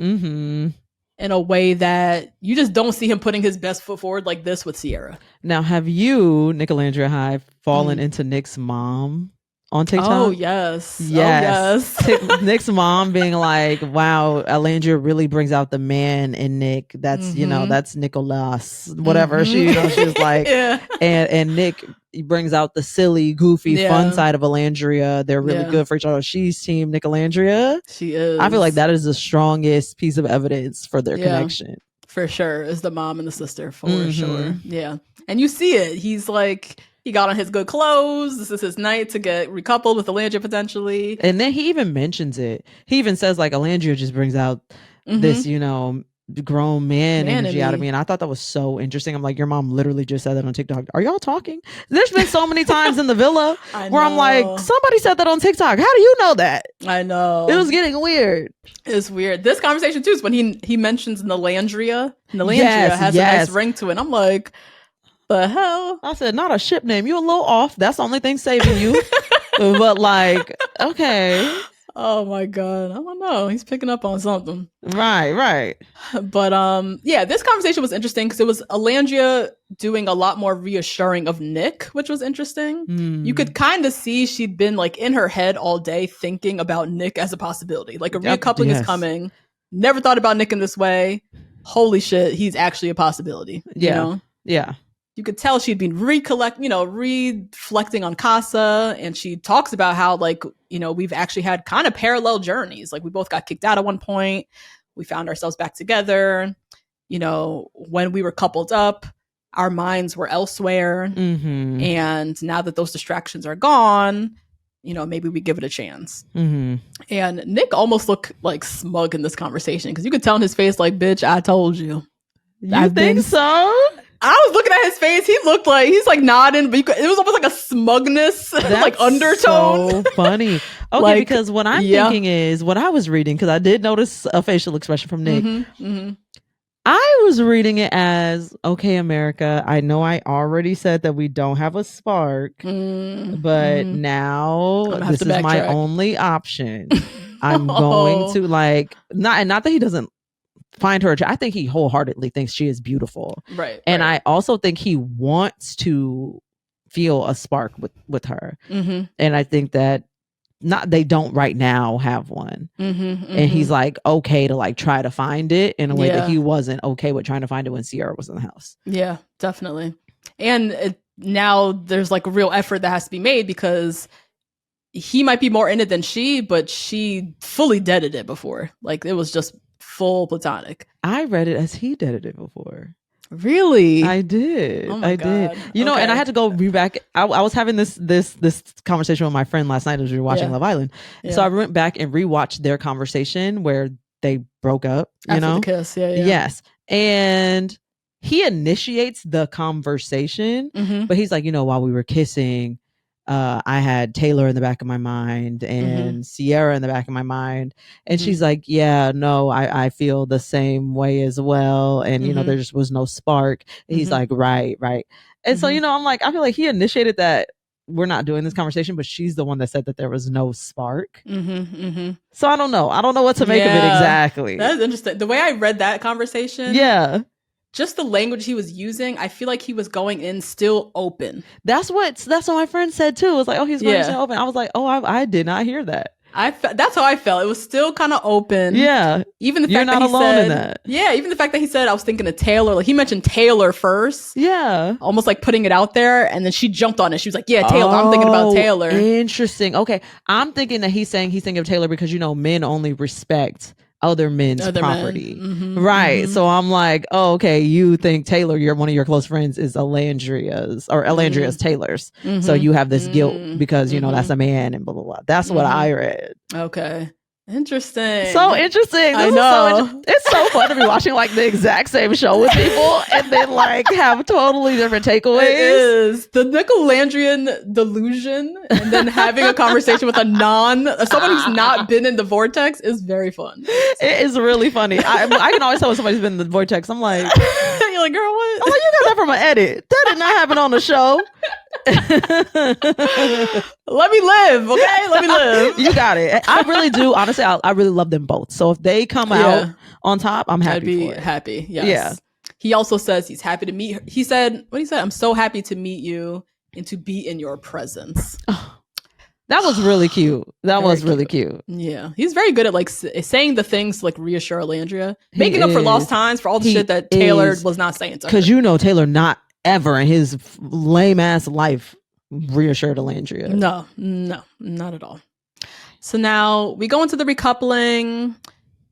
in a way that you just don't see him putting his best foot forward like this with Cierra.
Now, have you, Nicolandria High, fallen into Nick's mom on TikTok?
Oh, yes. Yes.
Oh, yes. Nick's mom being like, wow, Alandria really brings out the man in Nick. That's, you know, that's Nicolas, whatever. She, you know, she was like, and Nick brings out the silly, goofy, fun side of Alandria. They're really good for each other. She's team Nicolandria.
She is.
I feel like that is the strongest piece of evidence for their connection.
For sure. Is the mom and the sister, for sure. Yeah. And you see it. He's like, he got on his good clothes. This is his night to get recoupled with Alandria potentially.
And then he even mentions it. He even says like Alandria just brings out this, you know, grown man energy out of me. And I thought that was so interesting. I'm like, your mom literally just said that on TikTok. Are y'all talking? There's been so many times in the villa where I'm like, somebody said that on TikTok. How do you know that?
I know.
It was getting weird.
It's weird. This conversation too is when he mentions Nicolandria. Nicolandria has a nice ring to it. I'm like, the hell?
I said, not a ship name. You a little off. That's the only thing saving you. But like, okay.
Oh my God. I don't know. He's picking up on something.
Right.
But yeah, this conversation was interesting because it was Alandria doing a lot more reassuring of Nick, which was interesting. You could kind of see she'd been like in her head all day thinking about Nick as a possibility. Like a recoupling is coming. Never thought about Nick in this way. Holy shit, he's actually a possibility. You know?
Yeah.
You could tell she'd been reflecting on Casa, and she talks about how, like, you know, we've actually had kind of parallel journeys. Like, we both got kicked out at one point. We found ourselves back together. You know, when we were coupled up, our minds were elsewhere. And now that those distractions are gone, you know, maybe we give it a chance. And Nick almost looked like smug in this conversation because you could tell in his face, like, bitch, I told you.
You think so?
I was looking at his face. He looked like he's like nodding, but it was almost like a smugness, like undertone.
So funny. Okay, like, because what I'm thinking is what I was reading, because I did notice a facial expression from Nick. I was reading it as, okay, America, I know I already said that we don't have a spark, but now this is my only option. I'm going to like not that he doesn't find her. I think he wholeheartedly thinks she is beautiful.
Right.
And I also think he wants to feel a spark with her. And I think that they don't right now have one. And he's like okay to like try to find it in a way that he wasn't okay with trying to find it when Cierra was in the house. Yeah,
definitely. And now there's like a real effort that has to be made because he might be more in it than she, but she fully deaded it before. Like it was just full platonic.
I read it as he deaded it before.
Really?
I did.
Oh my God.
Did. You know, and I had to go read back. I was having this conversation with my friend last night as we were watching Love Island. So I went back and rewatched their conversation where they broke up.
After
the
kiss.
Yes. And he initiates the conversation, but he's like, you know, while we were kissing, I had Taylor in the back of my mind and Cierra in the back of my mind. And she's like, yeah, no, I feel the same way as well. And, you know, there just was no spark. And he's like, right. And so, you know, I'm like, I feel like he initiated that we're not doing this conversation, but she's the one that said that there was no spark. So I don't know. I don't know what to make of it exactly.
That's interesting. The way I read that conversation.
Yeah.
Just the language he was using, I feel like he was going in still open.
That's what my friend said too. It was like, oh, he's going in open. I was like, oh, I did not hear that.
That's how I felt. It was still kind of open.
Yeah.
Even the fact
You're not
that he
alone
said,
in that.
Yeah. Even the fact that he said, I was thinking of Taylor. Like he mentioned Taylor first.
Yeah.
Almost like putting it out there. And then she jumped on it. She was like, yeah, Taylor. I'm thinking about Taylor.
Interesting. Okay. I'm thinking that he's thinking of Taylor because, you know, men only respect other men's property. Right. So I'm like, oh, okay, you think Taylor, one of your close friends is Alandria's Taylor's. So you have this guilt because, you know, that's a man and blah, blah, blah. That's what I read.
Okay. Interesting.
So interesting.
I know.
It's so fun to be watching like the exact same show with people and then like have totally different takeaways.
It is. The Nicolandrian delusion and then having a conversation with someone who's not been in the vortex is very fun.
It is really funny. I can always tell when somebody's been in the vortex. I'm like,
You're like, girl, what?
I'm like, you got that from an edit. That did not happen on the show.
Let me live, okay? Let me live.
You got it. I really do. Honestly, I really love them both. So if they come out on top, I'm happy.
I'd be
for it.
happy. Yes. Yeah. He also says he's happy to meet her. He said, I'm so happy to meet you and to be in your presence.
That was really cute. That was really cute.
Yeah. He's very good at like saying the things to like reassure Alandria. Making up for lost times for all the shit that Taylor was not saying to her.
Because Taylor not ever in his lame ass life reassured Alandria.
No, not at all. So now we go into the recoupling.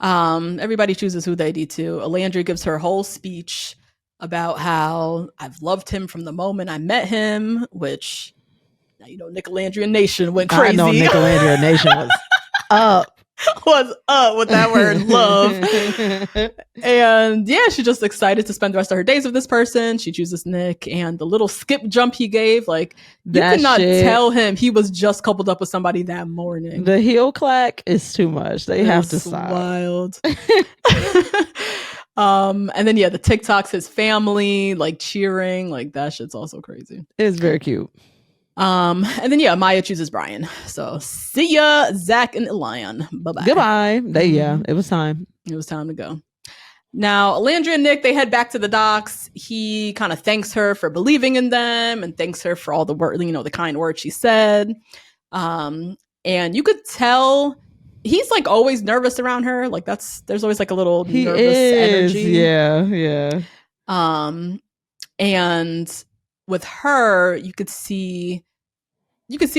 Everybody chooses who they need to. Alandria gives her whole speech about how I've loved him from the moment I met him, which... Now, Nicolandria Nation went crazy.
I know Nicolandria Nation was up.
Was up with that word, love. And yeah, she's just excited to spend the rest of her days with this person. She chooses Nick, and the little skip jump he gave, like, you could not tell him he was just coupled up with somebody that morning.
The heel clack is too much. They have to stop.
Wild. And then the TikToks, his family, like, cheering, like, that shit's also crazy.
It's very cute.
And then Amaya chooses Brian. So see ya, Zach and Elion. Bye-bye.
Goodbye. It was time.
It was time to go. Now, Alandria and Nick, they head back to the docks. He kind of thanks her for believing in them and thanks her for all the word, the kind words she said. And you could tell he's like always nervous around her. Like there's always like a little nervous energy.
Yeah.
And with her, you could see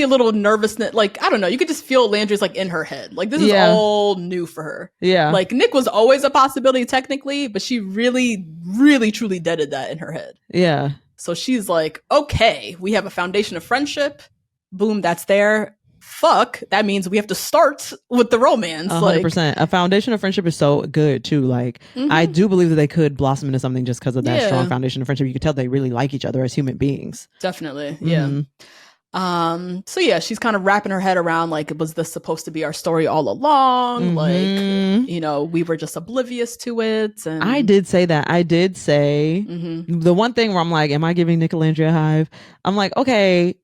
a little nervousness. Like, I don't know. You could just feel Landry's like in her head. Like this is all new for her.
Yeah.
Like Nick was always a possibility technically, but she really, really, truly deaded that in her head.
Yeah.
So she's like, okay, we have a foundation of friendship. Boom, that's there. Fuck, that means we have to start with the romance.
100%. A foundation of friendship is so good too. Like, I do believe that they could blossom into something just because of that strong foundation of friendship. You could tell they really like each other as human beings.
Definitely. Yeah. So yeah, she's kind of wrapping her head around like, was this supposed to be our story all along? Like, we were just oblivious to it. And
I did say that. I did say the one thing where I'm like, am I giving Nicolandria a hive? I'm like, okay,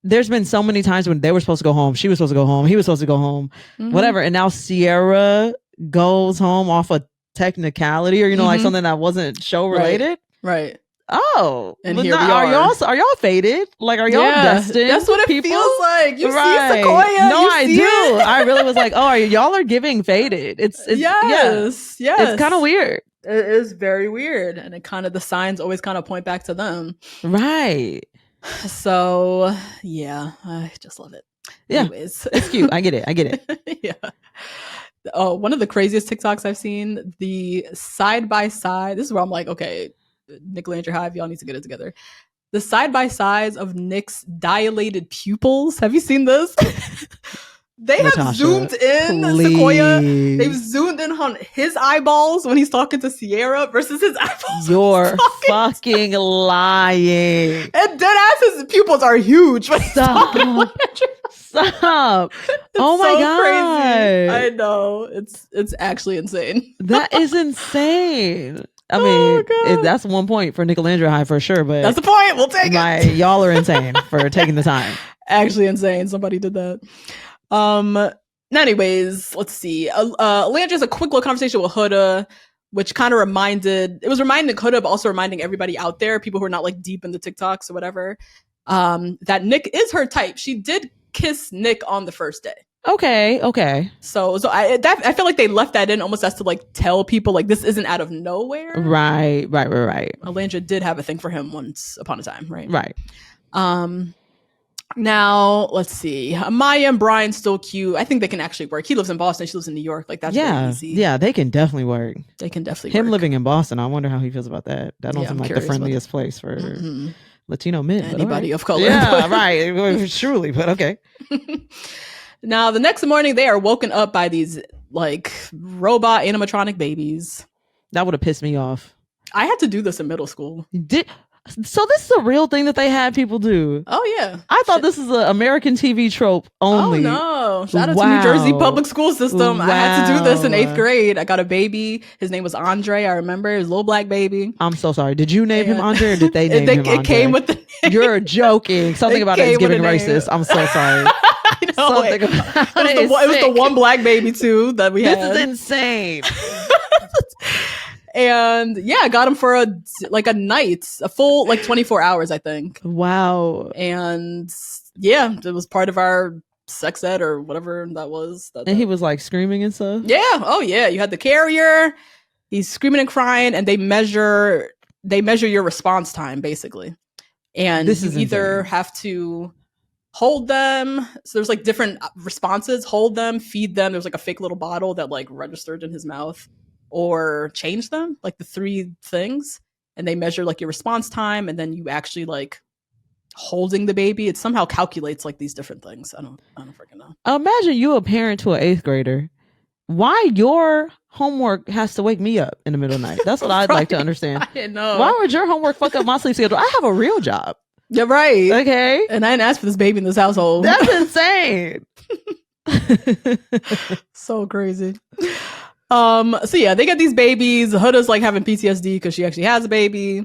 there's been so many times when they were supposed to go home, she was supposed to go home, he was supposed to go home, whatever, and now Cierra goes home off a technicality or like something that wasn't show related.
Right.
Oh,
and here we are.
Are y'all faded? Like, are y'all destined?
That's what it feels like. You see Sequoia?
No, I do. I really was like, oh, y'all are giving faded. It's
yes.
It's kind of weird.
It is very weird, and it kind of the signs always kind of point back to them.
Right.
So yeah, I just love it.
Yeah,
anyways,
it's cute. I get it.
Yeah. Oh, one of the craziest TikToks I've seen, the side by side. This is where I'm like, okay, Nicolandria Hive, y'all need to get it together. The side by sides of Nick's dilated pupils. Have you seen this? They
Natasha,
have zoomed in
please.
Sequoia. They've zoomed in on his eyeballs when he's talking to Cierra versus his eyeballs.
You're fucking lying.
And deadas's pupils are huge.
Stop. Stop. Oh my God.
Crazy. I know. It's actually insane.
That is insane. I mean, that's 1 point for Nicolandria High for sure, but
that's the point. We'll take it.
Y'all are insane for taking the time.
Actually insane. Somebody did that. Anyways, let's see. Alandria has a quick little conversation with Huda, which kind of reminding Huda, but also reminding everybody out there, people who are not like deep in the TikToks or whatever, that Nick is her type. She did kiss Nick on the first day.
Okay.
So I feel like they left that in almost as to like tell people like this isn't out of nowhere.
Right.
Alandria did have a thing for him once upon a time, right?
Right.
Now let's see. Amaya and Brian still cute. I think they can actually work. He lives in Boston. She lives in New York. Like that's really easy.
Yeah, they can definitely work.
They can definitely
him
work.
Living in Boston. I wonder how he feels about that. That don't seem like the friendliest place for Latino men.
Anybody of color.
Yeah, right. Truly, but okay.
Now the next morning they are woken up by these like robot animatronic babies.
That would have pissed me off.
I had to do this in middle school.
So this is a real thing that they had people do.
Oh yeah.
I thought this is an American TV trope only.
Oh know. Shout out to New Jersey public school system. Wow. I had to do this in 8th grade. I got a baby. His name was Andre. I remember. He was a little black baby.
I'm so sorry. Did you name him Andre or did they name him Andre?
It came with the name.
You're joking. Something about it is giving racist. I'm so sorry.
It was the one black baby too that we had.
This is insane.
And yeah, I got him for a night, a full 24 hours, I think.
Wow.
And yeah, it was part of our sex ed or whatever that was.
And he was like screaming and stuff?
Yeah. Oh yeah. You had the carrier. He's screaming and crying, and they measure your response time basically. And you either have to hold them. So there's like different responses. Hold them, feed them. There's like a fake little bottle that like registered in his mouth, or change them, like the 3 things. And they measure like your response time, and then you actually like holding the baby. It somehow calculates like these different things. I don't freaking know.
Imagine you a parent to an 8th grader. Why your homework has to wake me up in the middle of the night? That's what I'd like to understand.
I didn't know.
Why would your homework fuck up my sleep schedule? I have a real job.
Yeah, right.
Okay.
And I didn't ask for this baby in this household.
That's insane.
So crazy. So yeah, they get these babies. Huda's like having PTSD because she actually has a baby.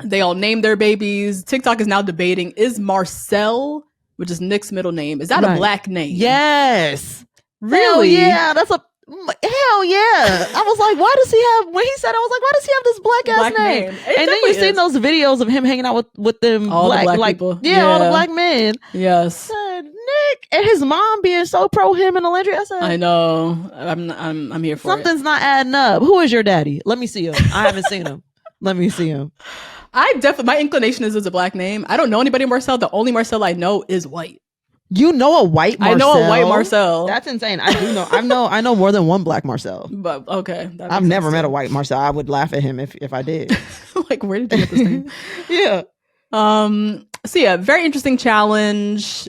They all name their babies. TikTok is now debating, is Marcel, which is Nick's middle name, is that a black name?
Yes.
Really?
Hell yeah, hell yeah. I was like, why does he have, when he said, I was like, why does he have this black ass name? And then you've seen those videos of him hanging out with them
all the black people.
Yeah, all the black men.
Yes.
I said, Nick, and his mom being so pro him and Nicolandria. I said,
I know. I'm here for
something's not adding up. Who is your daddy? Let me see him. I haven't seen him. Let me see him.
My inclination is a black name. I don't know anybody Marcel. The only Marcel I know is white.
You know a white Marcel?
I know a white Marcel.
That's insane. I do know. I know more than one black Marcel.
But okay,
I've never met a white Marcel. I would laugh at him if I did.
Like, where did you get this name?
Yeah.
So yeah, very interesting challenge.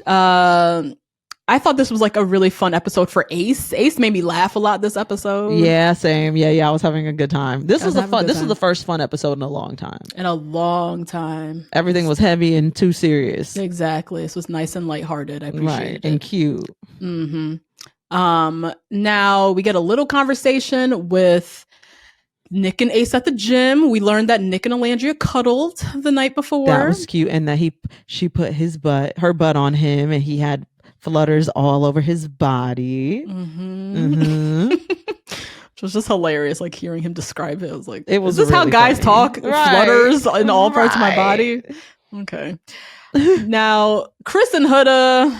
I thought this was like a really fun episode for Ace. Ace made me laugh a lot this episode.
Yeah, same. Yeah. I was having a good time. This was the first fun episode in a long time. Everything was heavy and too serious.
Exactly. This was nice and lighthearted. I appreciate it.
And cute.
Mm-hmm. Now we get a little conversation with Nick and Ace at the gym. We learned that Nick and Nicolandria cuddled the night before.
That was cute. And that she put her butt on him, and he had flutters all over his body.
Which was just hilarious, like hearing him describe it. I was like, is this
really
how guys
funny.
Talk? Right. Flutters in all parts of my body? Okay. Now, Chris and Huda,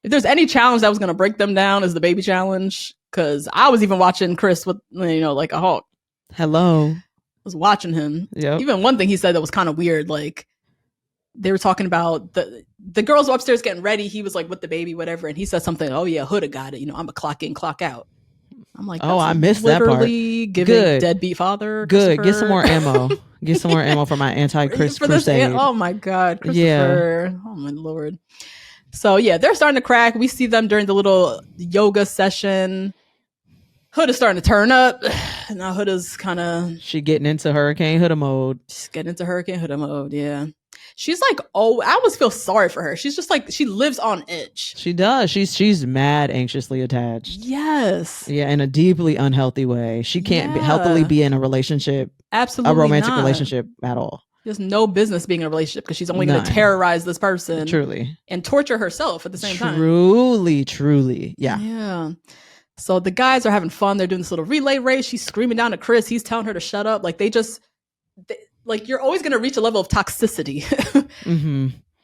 if there's any challenge that was going to break them down, is the baby challenge. Because I was even watching Chris with, like a hawk.
Hello.
I was watching him.
Yep.
Even one thing he said that was kind of weird, like, they were talking about the girls were upstairs getting ready. He was like with the baby, whatever. And he said something, oh yeah, Huda got it. I'm a clock in, clock out. I'm like,
oh, I missed that part.
Literally giving deadbeat father.
Good. Get some more ammo. Get some more ammo for my anti-Chris crusade.
Oh my God, Christopher. Yeah. Oh my Lord. So yeah, they're starting to crack. We see them during the little yoga session. Huda's starting to turn up. Now Huda's kind of...
She getting into Hurricane Huda mode.
She's getting into Hurricane Huda mode, yeah. She's like, oh, I always feel sorry for her. She's just like, she lives on edge.
She does. She's mad anxiously attached.
Yes.
Yeah, in a deeply unhealthy way. She can't healthily be in a relationship.
Absolutely
a romantic
not.
relationship at all.
She has no business being in a relationship because she's only going to terrorize this person.
Truly.
And torture herself at the same time.
Truly. Yeah.
Yeah. So the guys are having fun. They're doing this little relay race. She's screaming down to Chris. He's telling her to shut up. Like like you're always going to reach a level of toxicity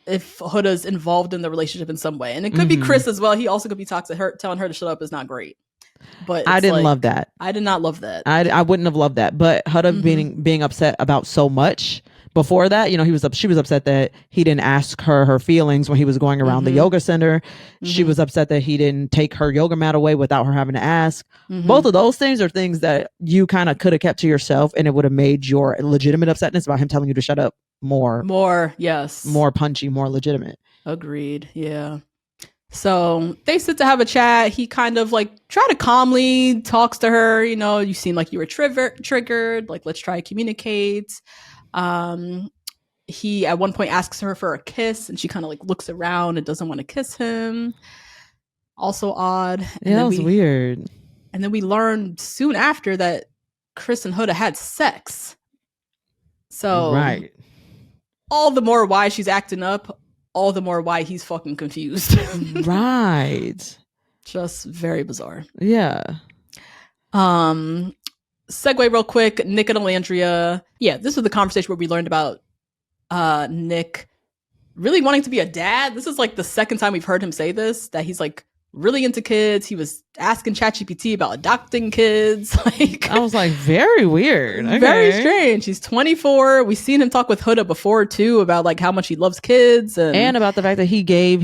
if Huda's involved in the relationship in some way. And it could be Chris as well. He also could be toxic. Telling her to shut up is not great. But
I didn't love that.
I did not love that.
I wouldn't have loved that. But Huda being upset about so much before that, she was upset that he didn't ask her feelings when he was going around the yoga center. She was upset that he didn't take her yoga mat away without her having to ask. Both of those things are things that you kind of could have kept to yourself, and it would have made your legitimate upsetness about him telling you to shut up more, yes, more punchy, more legitimate.
Agreed. Yeah. So they sit to have a chat. He kind of like try to calmly talks to her. You seem like you were triggered. Like, let's try to communicate. He at one point asks her for a kiss, and she kind of like looks around and doesn't want to kiss him. Also odd.
And that was weird.
And then we learned soon after that Chris and Huda had sex. So
right.
All the more why she's acting up, all the more why he's fucking confused.
Right.
Just very bizarre.
Yeah.
Segue real quick. Nicolandria. Yeah, this was the conversation where we learned about Nick really wanting to be a dad. This is like the second time we've heard him say this, that he's like really into kids. He was asking ChatGPT about adopting kids. Like, I
was like, very weird. Okay.
Very strange. He's 24. We've seen him talk with Huda before too about like how much he loves kids
and about the fact that he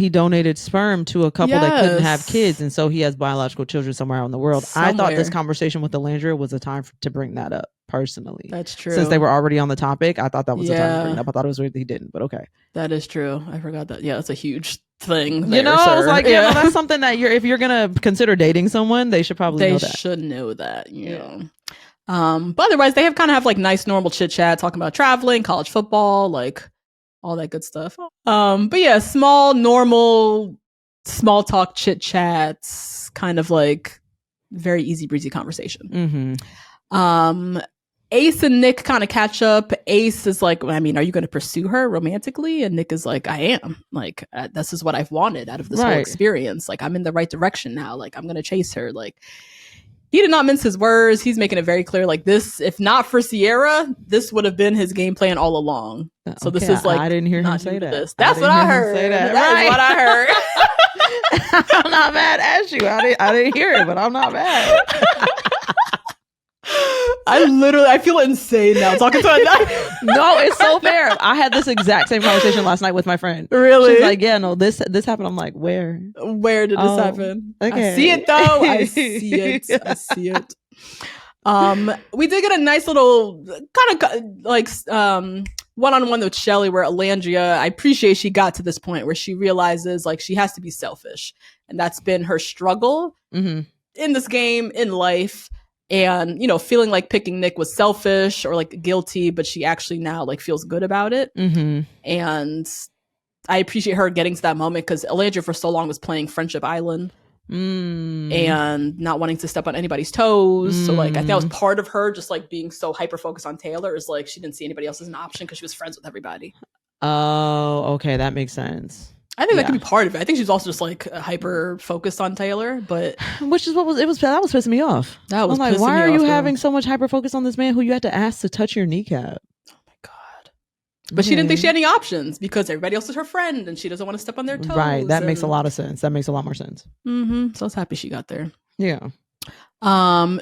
donated sperm to a couple that couldn't have kids, and so he has biological children somewhere in the world. I thought this conversation with Nicolandria was a time to bring that up. Personally,
that's true.
Since they were already on the topic, I thought that was the time to bring it up. I thought it was weird that he didn't, but okay.
That is true. I forgot that. Yeah, that's a huge thing.
There, I was like, no, that's something that if you're gonna consider dating someone, they should probably know that.
They should know that. You know. But otherwise, they have like nice normal chit chat, talking about traveling, college football, like all that good stuff. But yeah, normal, small talk chit chats, kind of like very easy breezy conversation. Mm-hmm. Ace and Nick kind of catch up. Ace is like, I mean, are you going to pursue her romantically? And Nick is like, I am. Like, this is what I've wanted out of this whole experience. Like, I'm in the right direction now. Like, I'm going to chase her. Like, he did not mince his words. He's making it very clear. Like, this, if not for Sierra, this would have been his game plan all along. So this is like,
I didn't hear him say that.
This. That's what I heard. That is what I
heard. I'm not mad at you. I didn't hear it, but I'm not mad.
I feel insane now talking to her.
No, it's so fair. I had this exact same conversation last night with my friend.
Really?
She's like, yeah, no, this happened. I'm like, where?
Where did this happen?
Okay.
I see it though. I see it. We did get a nice little kind of like one-on-one with Shelly where Nicolandria, I appreciate she got to this point where she realizes like she has to be selfish. And that's been her struggle in this game, in life. And, you know, feeling like picking Nick was selfish or like guilty, but she actually now like feels good about it. And I appreciate her getting to that moment because Nicolandria for so long was playing Friendship Island and not wanting to step on anybody's toes. So like I think that was part of her just like being so hyper focused on Taylor, is like she didn't see anybody else as an option because she was friends with everybody.
Oh, okay. That makes sense.
I think that could be part of it. I think she's also just like hyper focused on Taylor, but
which is that was pissing me off.
That was
I'm like, why are you having so much hyper focus on this man who you had to ask to touch your kneecap?
Oh my god! But she didn't think she had any options because everybody else is her friend and she doesn't want to step on their toes.
Right. That makes a lot of sense. That makes a lot more sense.
So I was happy she got there.
Yeah.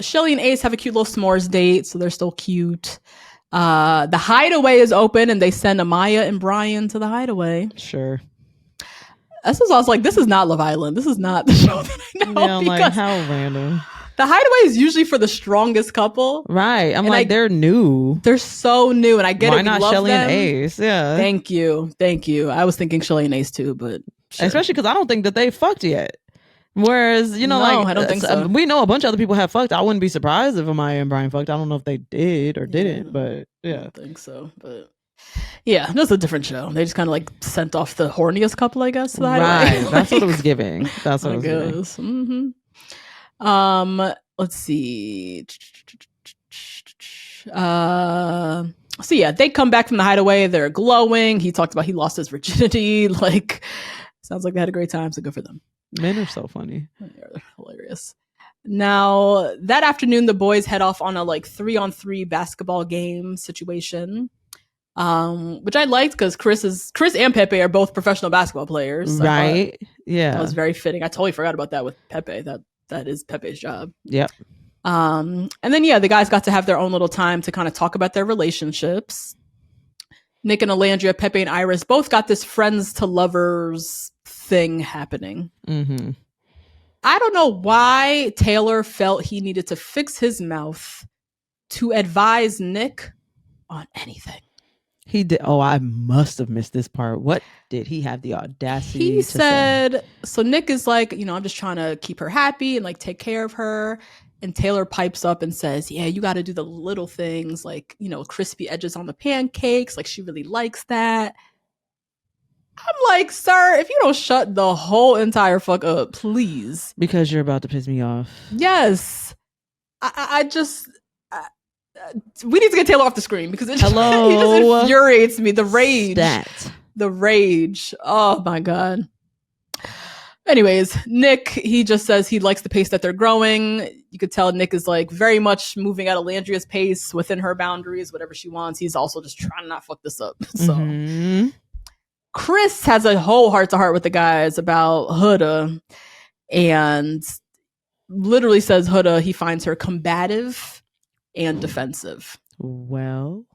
Shelly and Ace have a cute little s'mores date, so they're still cute. The hideaway is open and they send Amaya and Brian to the hideaway.
Sure.
That's what I was like, this is not Love Island. This is not the show that I know.
Yeah, I'm like, how random.
The hideaway is usually for the strongest couple.
Right. I'm like, they're new.
They're so new. And I get it.
Why not Shelly and Ace? Yeah.
Thank you. I was thinking Shelly and Ace too, but
sure. Especially because I don't think that they fucked yet. Whereas, you know,
I don't think so.
We know a bunch of other people have fucked. I wouldn't be surprised if Amaya and Brian fucked. I don't know if they did or didn't, but yeah.
I don't think so, but... Yeah, that's a different show. They just kind of like sent off the horniest couple, I guess.
Right, that's what it was giving. That's what it was
giving. Let's see. So yeah, they come back from the hideaway. They're glowing. He talked about he lost his virginity. Like, sounds like they had a great time. So good for them.
Men are so funny.
They're hilarious. Now that afternoon, the boys head off on a like 3-on-3 basketball game situation. Which I liked because Chris and Pepe are both professional basketball players.
Right. Yeah.
That was very fitting. I totally forgot about that with Pepe. That is Pepe's job.
Yep.
And then the guys got to have their own little time to kind of talk about their relationships. Nick and Nicolandria, Pepe and Iris both got this friends to lovers thing happening. I don't know why Taylor felt he needed to fix his mouth to advise Nick on anything.
He did. Oh, I must have missed this part. What did he have the audacity
to say? So Nick is like, I'm just trying to keep her happy and like take care of her. And Taylor pipes up and says, yeah, you got to do the little things like, crispy edges on the pancakes. Like she really likes that. I'm like, sir, if you don't shut the whole entire fuck up, please.
Because you're about to piss me off.
Yes. I just... we need to get Taylor off the screen because it just infuriates me. The rage. The rage. Oh, my God. Anyways, Nick, he just says he likes the pace that they're growing. You could tell Nick is like very much moving at Alandria's pace within her boundaries, whatever she wants. He's also just trying to not fuck this up. So Chris has a whole heart-to-heart with the guys about Huda and literally says Huda, he finds her combative and defensive.
Well,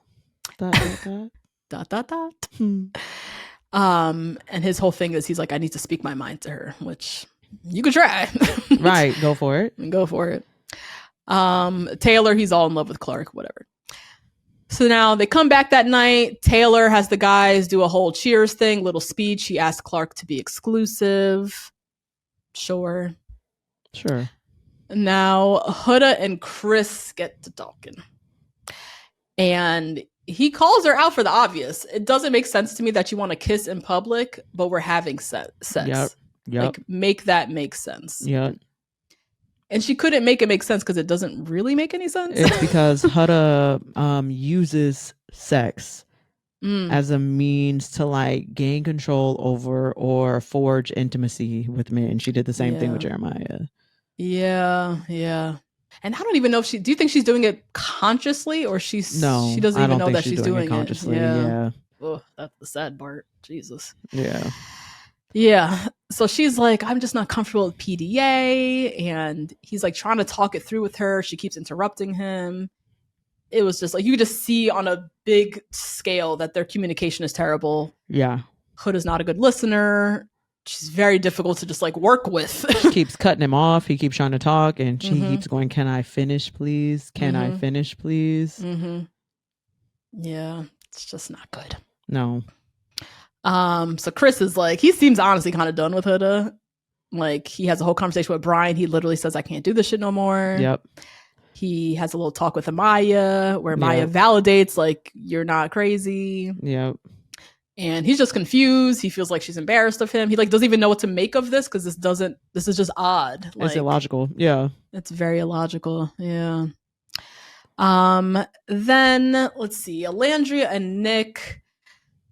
and his whole thing is he's like, I need to speak my mind to her, which you could try.
Right, go for it.
Go for it. Taylor, he's all in love with Clark, whatever. So now they come back that night. Taylor has the guys do a whole cheers thing, little speech. He asks Clark to be exclusive. Sure. Now, Huda and Chris get to talking. And he calls her out for the obvious. It doesn't make sense to me that you want to kiss in public, but we're having sex.
Yep.
Like, make that make sense.
Yep.
And she couldn't make it make sense because it doesn't really make any sense.
It's because Huda uses sex as a means to like gain control over or forge intimacy with men. She did the same thing with Jeremiah.
Yeah. And I don't even know if do you think she's doing it consciously or she doesn't even know that she's doing it
consciously? Yeah.
Oh, that's the sad part. Jesus.
Yeah.
So she's like, I'm just not comfortable with PDA. And he's like trying to talk it through with her. She keeps interrupting him. It was just like, you just see on a big scale that their communication is terrible.
Yeah.
Huda's not a good listener. She's very difficult to just like work with.
She keeps cutting him off. He keeps trying to talk and she keeps going, can I finish, please? Can I finish, please?
Yeah, it's just not good.
No.
So Chris is like, he seems honestly kind of done with Huda. Like, he has a whole conversation with Brian. He literally says, I can't do this shit no more.
Yep.
He has a little talk with Amaya where Amaya validates, like, you're not crazy.
Yep.
And he's just confused. He feels like she's embarrassed of him. He like doesn't even know what to make of this because this is just odd. Like,
it's illogical. Yeah.
It's very illogical. Yeah. Then let's see. Alandria and Nick,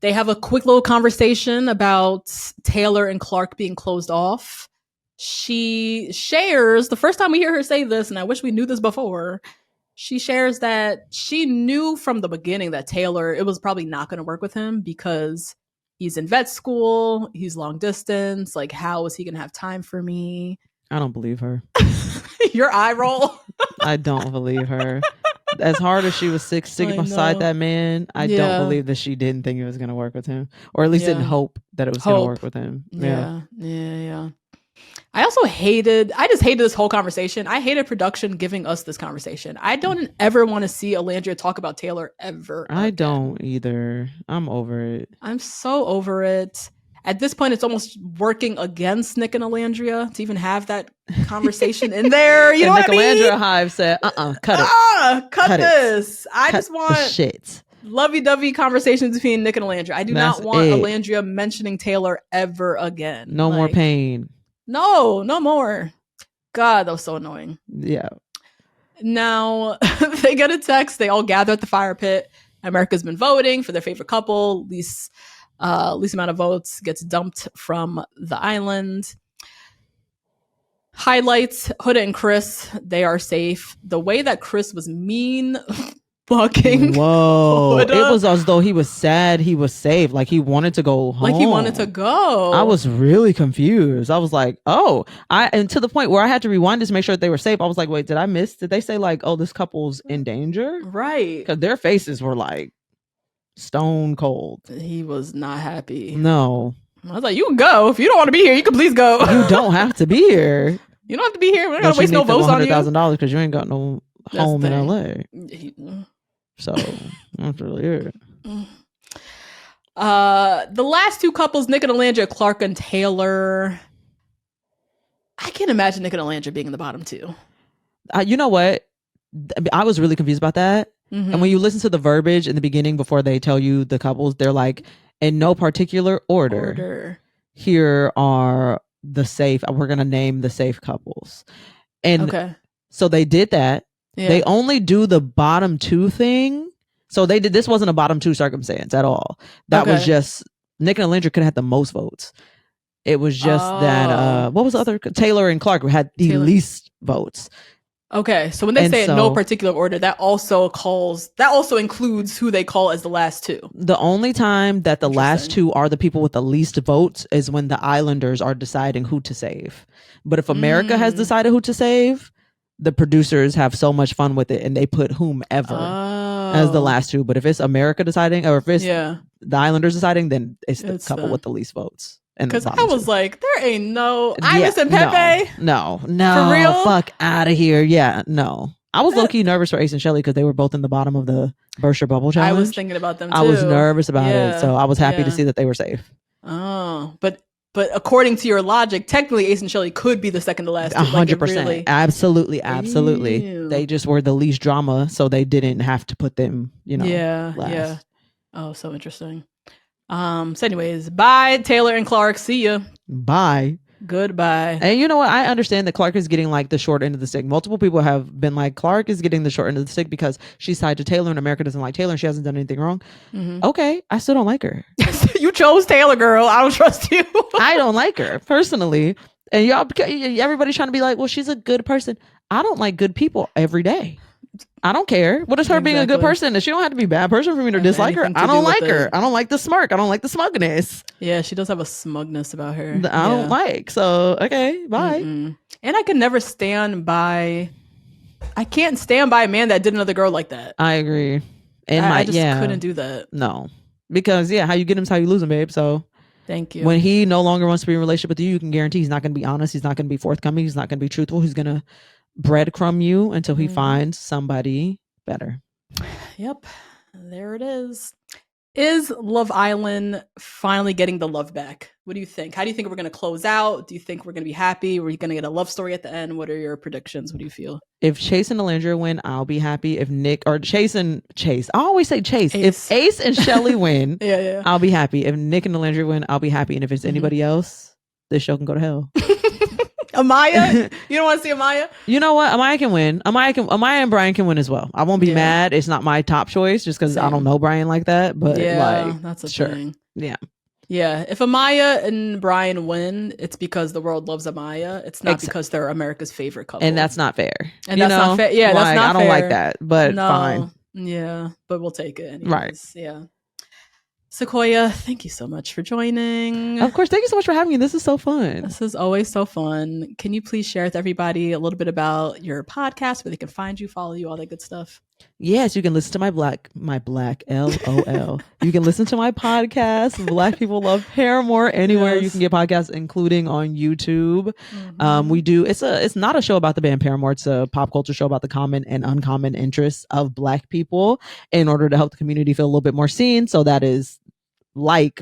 they have a quick little conversation about Taylor and Clark being closed off. She shares, the first time we hear her say this, and I wish we knew this before, she shares that she knew from the beginning that Taylor, it was probably not going to work with him because he's in vet school, he's long distance, like how is he going to have time for me?
I don't believe her.
Your eye roll?
I don't believe her. As hard as she was sitting beside that man, I don't believe that she didn't think it was going to work with him, or at least didn't hope that it was going to work with him.
Yeah. I just hated this whole conversation. I hated production giving us this conversation. I don't ever want to see Alandria talk about Taylor ever again.
I don't either. I'm over it.
I'm so over it. At this point, it's almost working against Nick and Alandria to even have that conversation in there. You know what I mean?
Nicolandria Hive said, cut it.
Cut this. I just want
shit.
Lovey-dovey conversations between Nick and Alandria. I do not want Alandria mentioning Taylor ever again.
No more pain.
No more. God, that was so annoying.
Yeah.
Now, they get a text. They all gather at the fire pit. America's been voting for their favorite couple. Least amount of votes gets dumped from the island. Highlights, Huda and Chris, they are safe. The way that Chris was mean fucking
Whoa.
Huda.
It was as though he was sad he was safe. Like he wanted to go home.
Like he wanted to go.
I was really confused. I was like, and to the point where I had to rewind this to make sure that they were safe. I was like, wait, did they say like, oh, this couple's in danger?
Right.
Because their faces were like stone cold.
He was not happy.
No.
I was like, you can go. If you don't want to be here, you can please go.
You don't have to be here.
You don't have to be here. We're not going to waste no votes on you.
$100,000 because you ain't got no home in LA. So that's really it.
The last two couples, Nick and Alandria, Clark and Taylor. I can't imagine Nick and Alandria being in the bottom two.
You know what? I was really confused about that. Mm-hmm. And when you listen to the verbiage in the beginning before they tell you the couples, they're like, in no particular order. Here are the safe. We're going to name the safe couples. And so they did that. Yeah. They only do the bottom two thing. So they did, this wasn't a bottom two circumstance at all. That was just, Nicolandria could have had the most votes. It was just that, what was the other? Taylor and Clark had the least votes.
Okay, so when they say in no particular order, that also includes who they call as the last two.
The only time that the last two are the people with the least votes is when the Islanders are deciding who to save. But if America has decided who to save, the producers have so much fun with it and they put whomever as the last two. But if it's America deciding, or if it's the Islanders deciding, then it's the couple with the least votes.
Because I was like, there ain't no Iris and Pepe.
No. For real? Fuck out of here. Yeah, no. I was low-key nervous for Ace and Shelly because they were both in the bottom of the Burst Your Bubble challenge.
I was thinking about them too.
I was nervous about it, so I was happy to see that they were safe.
Oh, but according to your logic, technically Ace and Shelly could be the second to last.
100%. Really... Absolutely. Ew. They just were the least drama, so they didn't have to put them, last.
Yeah. Oh, so interesting. So anyways, bye Taylor and Clark. See ya.
Bye.
Goodbye.
And you know what? I understand that Clark is getting like the short end of the stick. Multiple people have been like, Clark is getting the short end of the stick because she's tied to Taylor and America doesn't like Taylor and she hasn't done anything wrong. Mm-hmm. Okay, I still don't like her.
You chose Taylor, girl. I don't trust you.
I don't like her personally. And everybody's trying to be like, well, she's a good person. I don't like good people every day. I don't care. What is her being a good person? She don't have to be a bad person for me to dislike her. I don't like her. I don't like the smirk. I don't like the smugness.
Yeah, she does have a smugness about her.
I don't like. So, okay, bye.
Mm-mm. And I could never stand by. I can't stand by a man that did another girl like that.
I agree. And
I just couldn't do that.
No. Because, how you get him is how you lose him, babe. So,
thank you.
When he no longer wants to be in a relationship with you, you can guarantee he's not going to be honest. He's not going to be forthcoming. He's not going to be truthful. He's going to breadcrumb you until he finds somebody better.
Yep, there it is. Is Love Island finally getting the love back? What do you think? How do you think we're going to close out? Do you think we're going to be happy? We're going to get a love story at the end? What are your predictions? What do you feel?
If Chase and Nicolandria win, I'll be happy. If Nick or Chase, I always say Chase. If Ace and Shelly win, I'll be happy. If Nick and Nicolandria win, I'll be happy. And if it's anybody else, this show can go to hell.
Amaya? You don't want to see Amaya?
You know what? Amaya can win. Amaya and Brian can win as well. I won't be mad. It's not my top choice just because I don't know Brian like that. But
that's a thing.
Yeah.
Yeah. If Amaya and Brian win, it's because the world loves Amaya. It's not because they're America's favorite couple.
And that's not fair.
And that's not fair. Yeah, that's not fair.
I don't like that. But fine.
Yeah. But we'll take it anyways.
Right.
Yeah. Sequoia, thank you so much for joining.
Of course. Thank you so much for having me. This is so fun.
This is always so fun. Can you please share with everybody a little bit about your podcast, where they can find you, follow you, all that good stuff?
Yes, you can listen to my black LOL. You can listen to my podcast, Black People Love Paramore, anywhere you can get podcasts, including on YouTube. Mm-hmm. We do. It's not a show about the band Paramore. It's a pop culture show about the common and uncommon interests of Black people in order to help the community feel a little bit more seen. So that is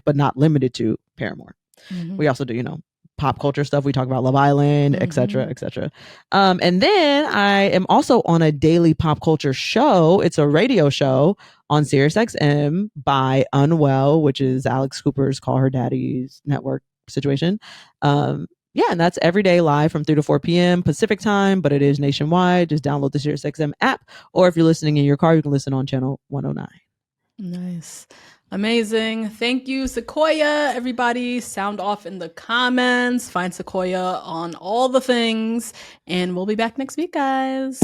but not limited to Paramore. Mm-hmm. We also do, pop culture stuff. We talk about Love Island, etc., etc. And then I am also on a daily pop culture show. It's a radio show on Sirius XM by Unwell, which is Alex Cooper's Call Her Daddy's network situation. And that's every day live from 3 to 4 p.m. Pacific time, but it is nationwide. Just download the Sirius XM app, or if you're listening in your car, you can listen on channel 109.
Nice. Amazing. Thank you, Sequoia. Everybody, sound off in the comments. Find Sequoia on all the things. And we'll be back next week, guys.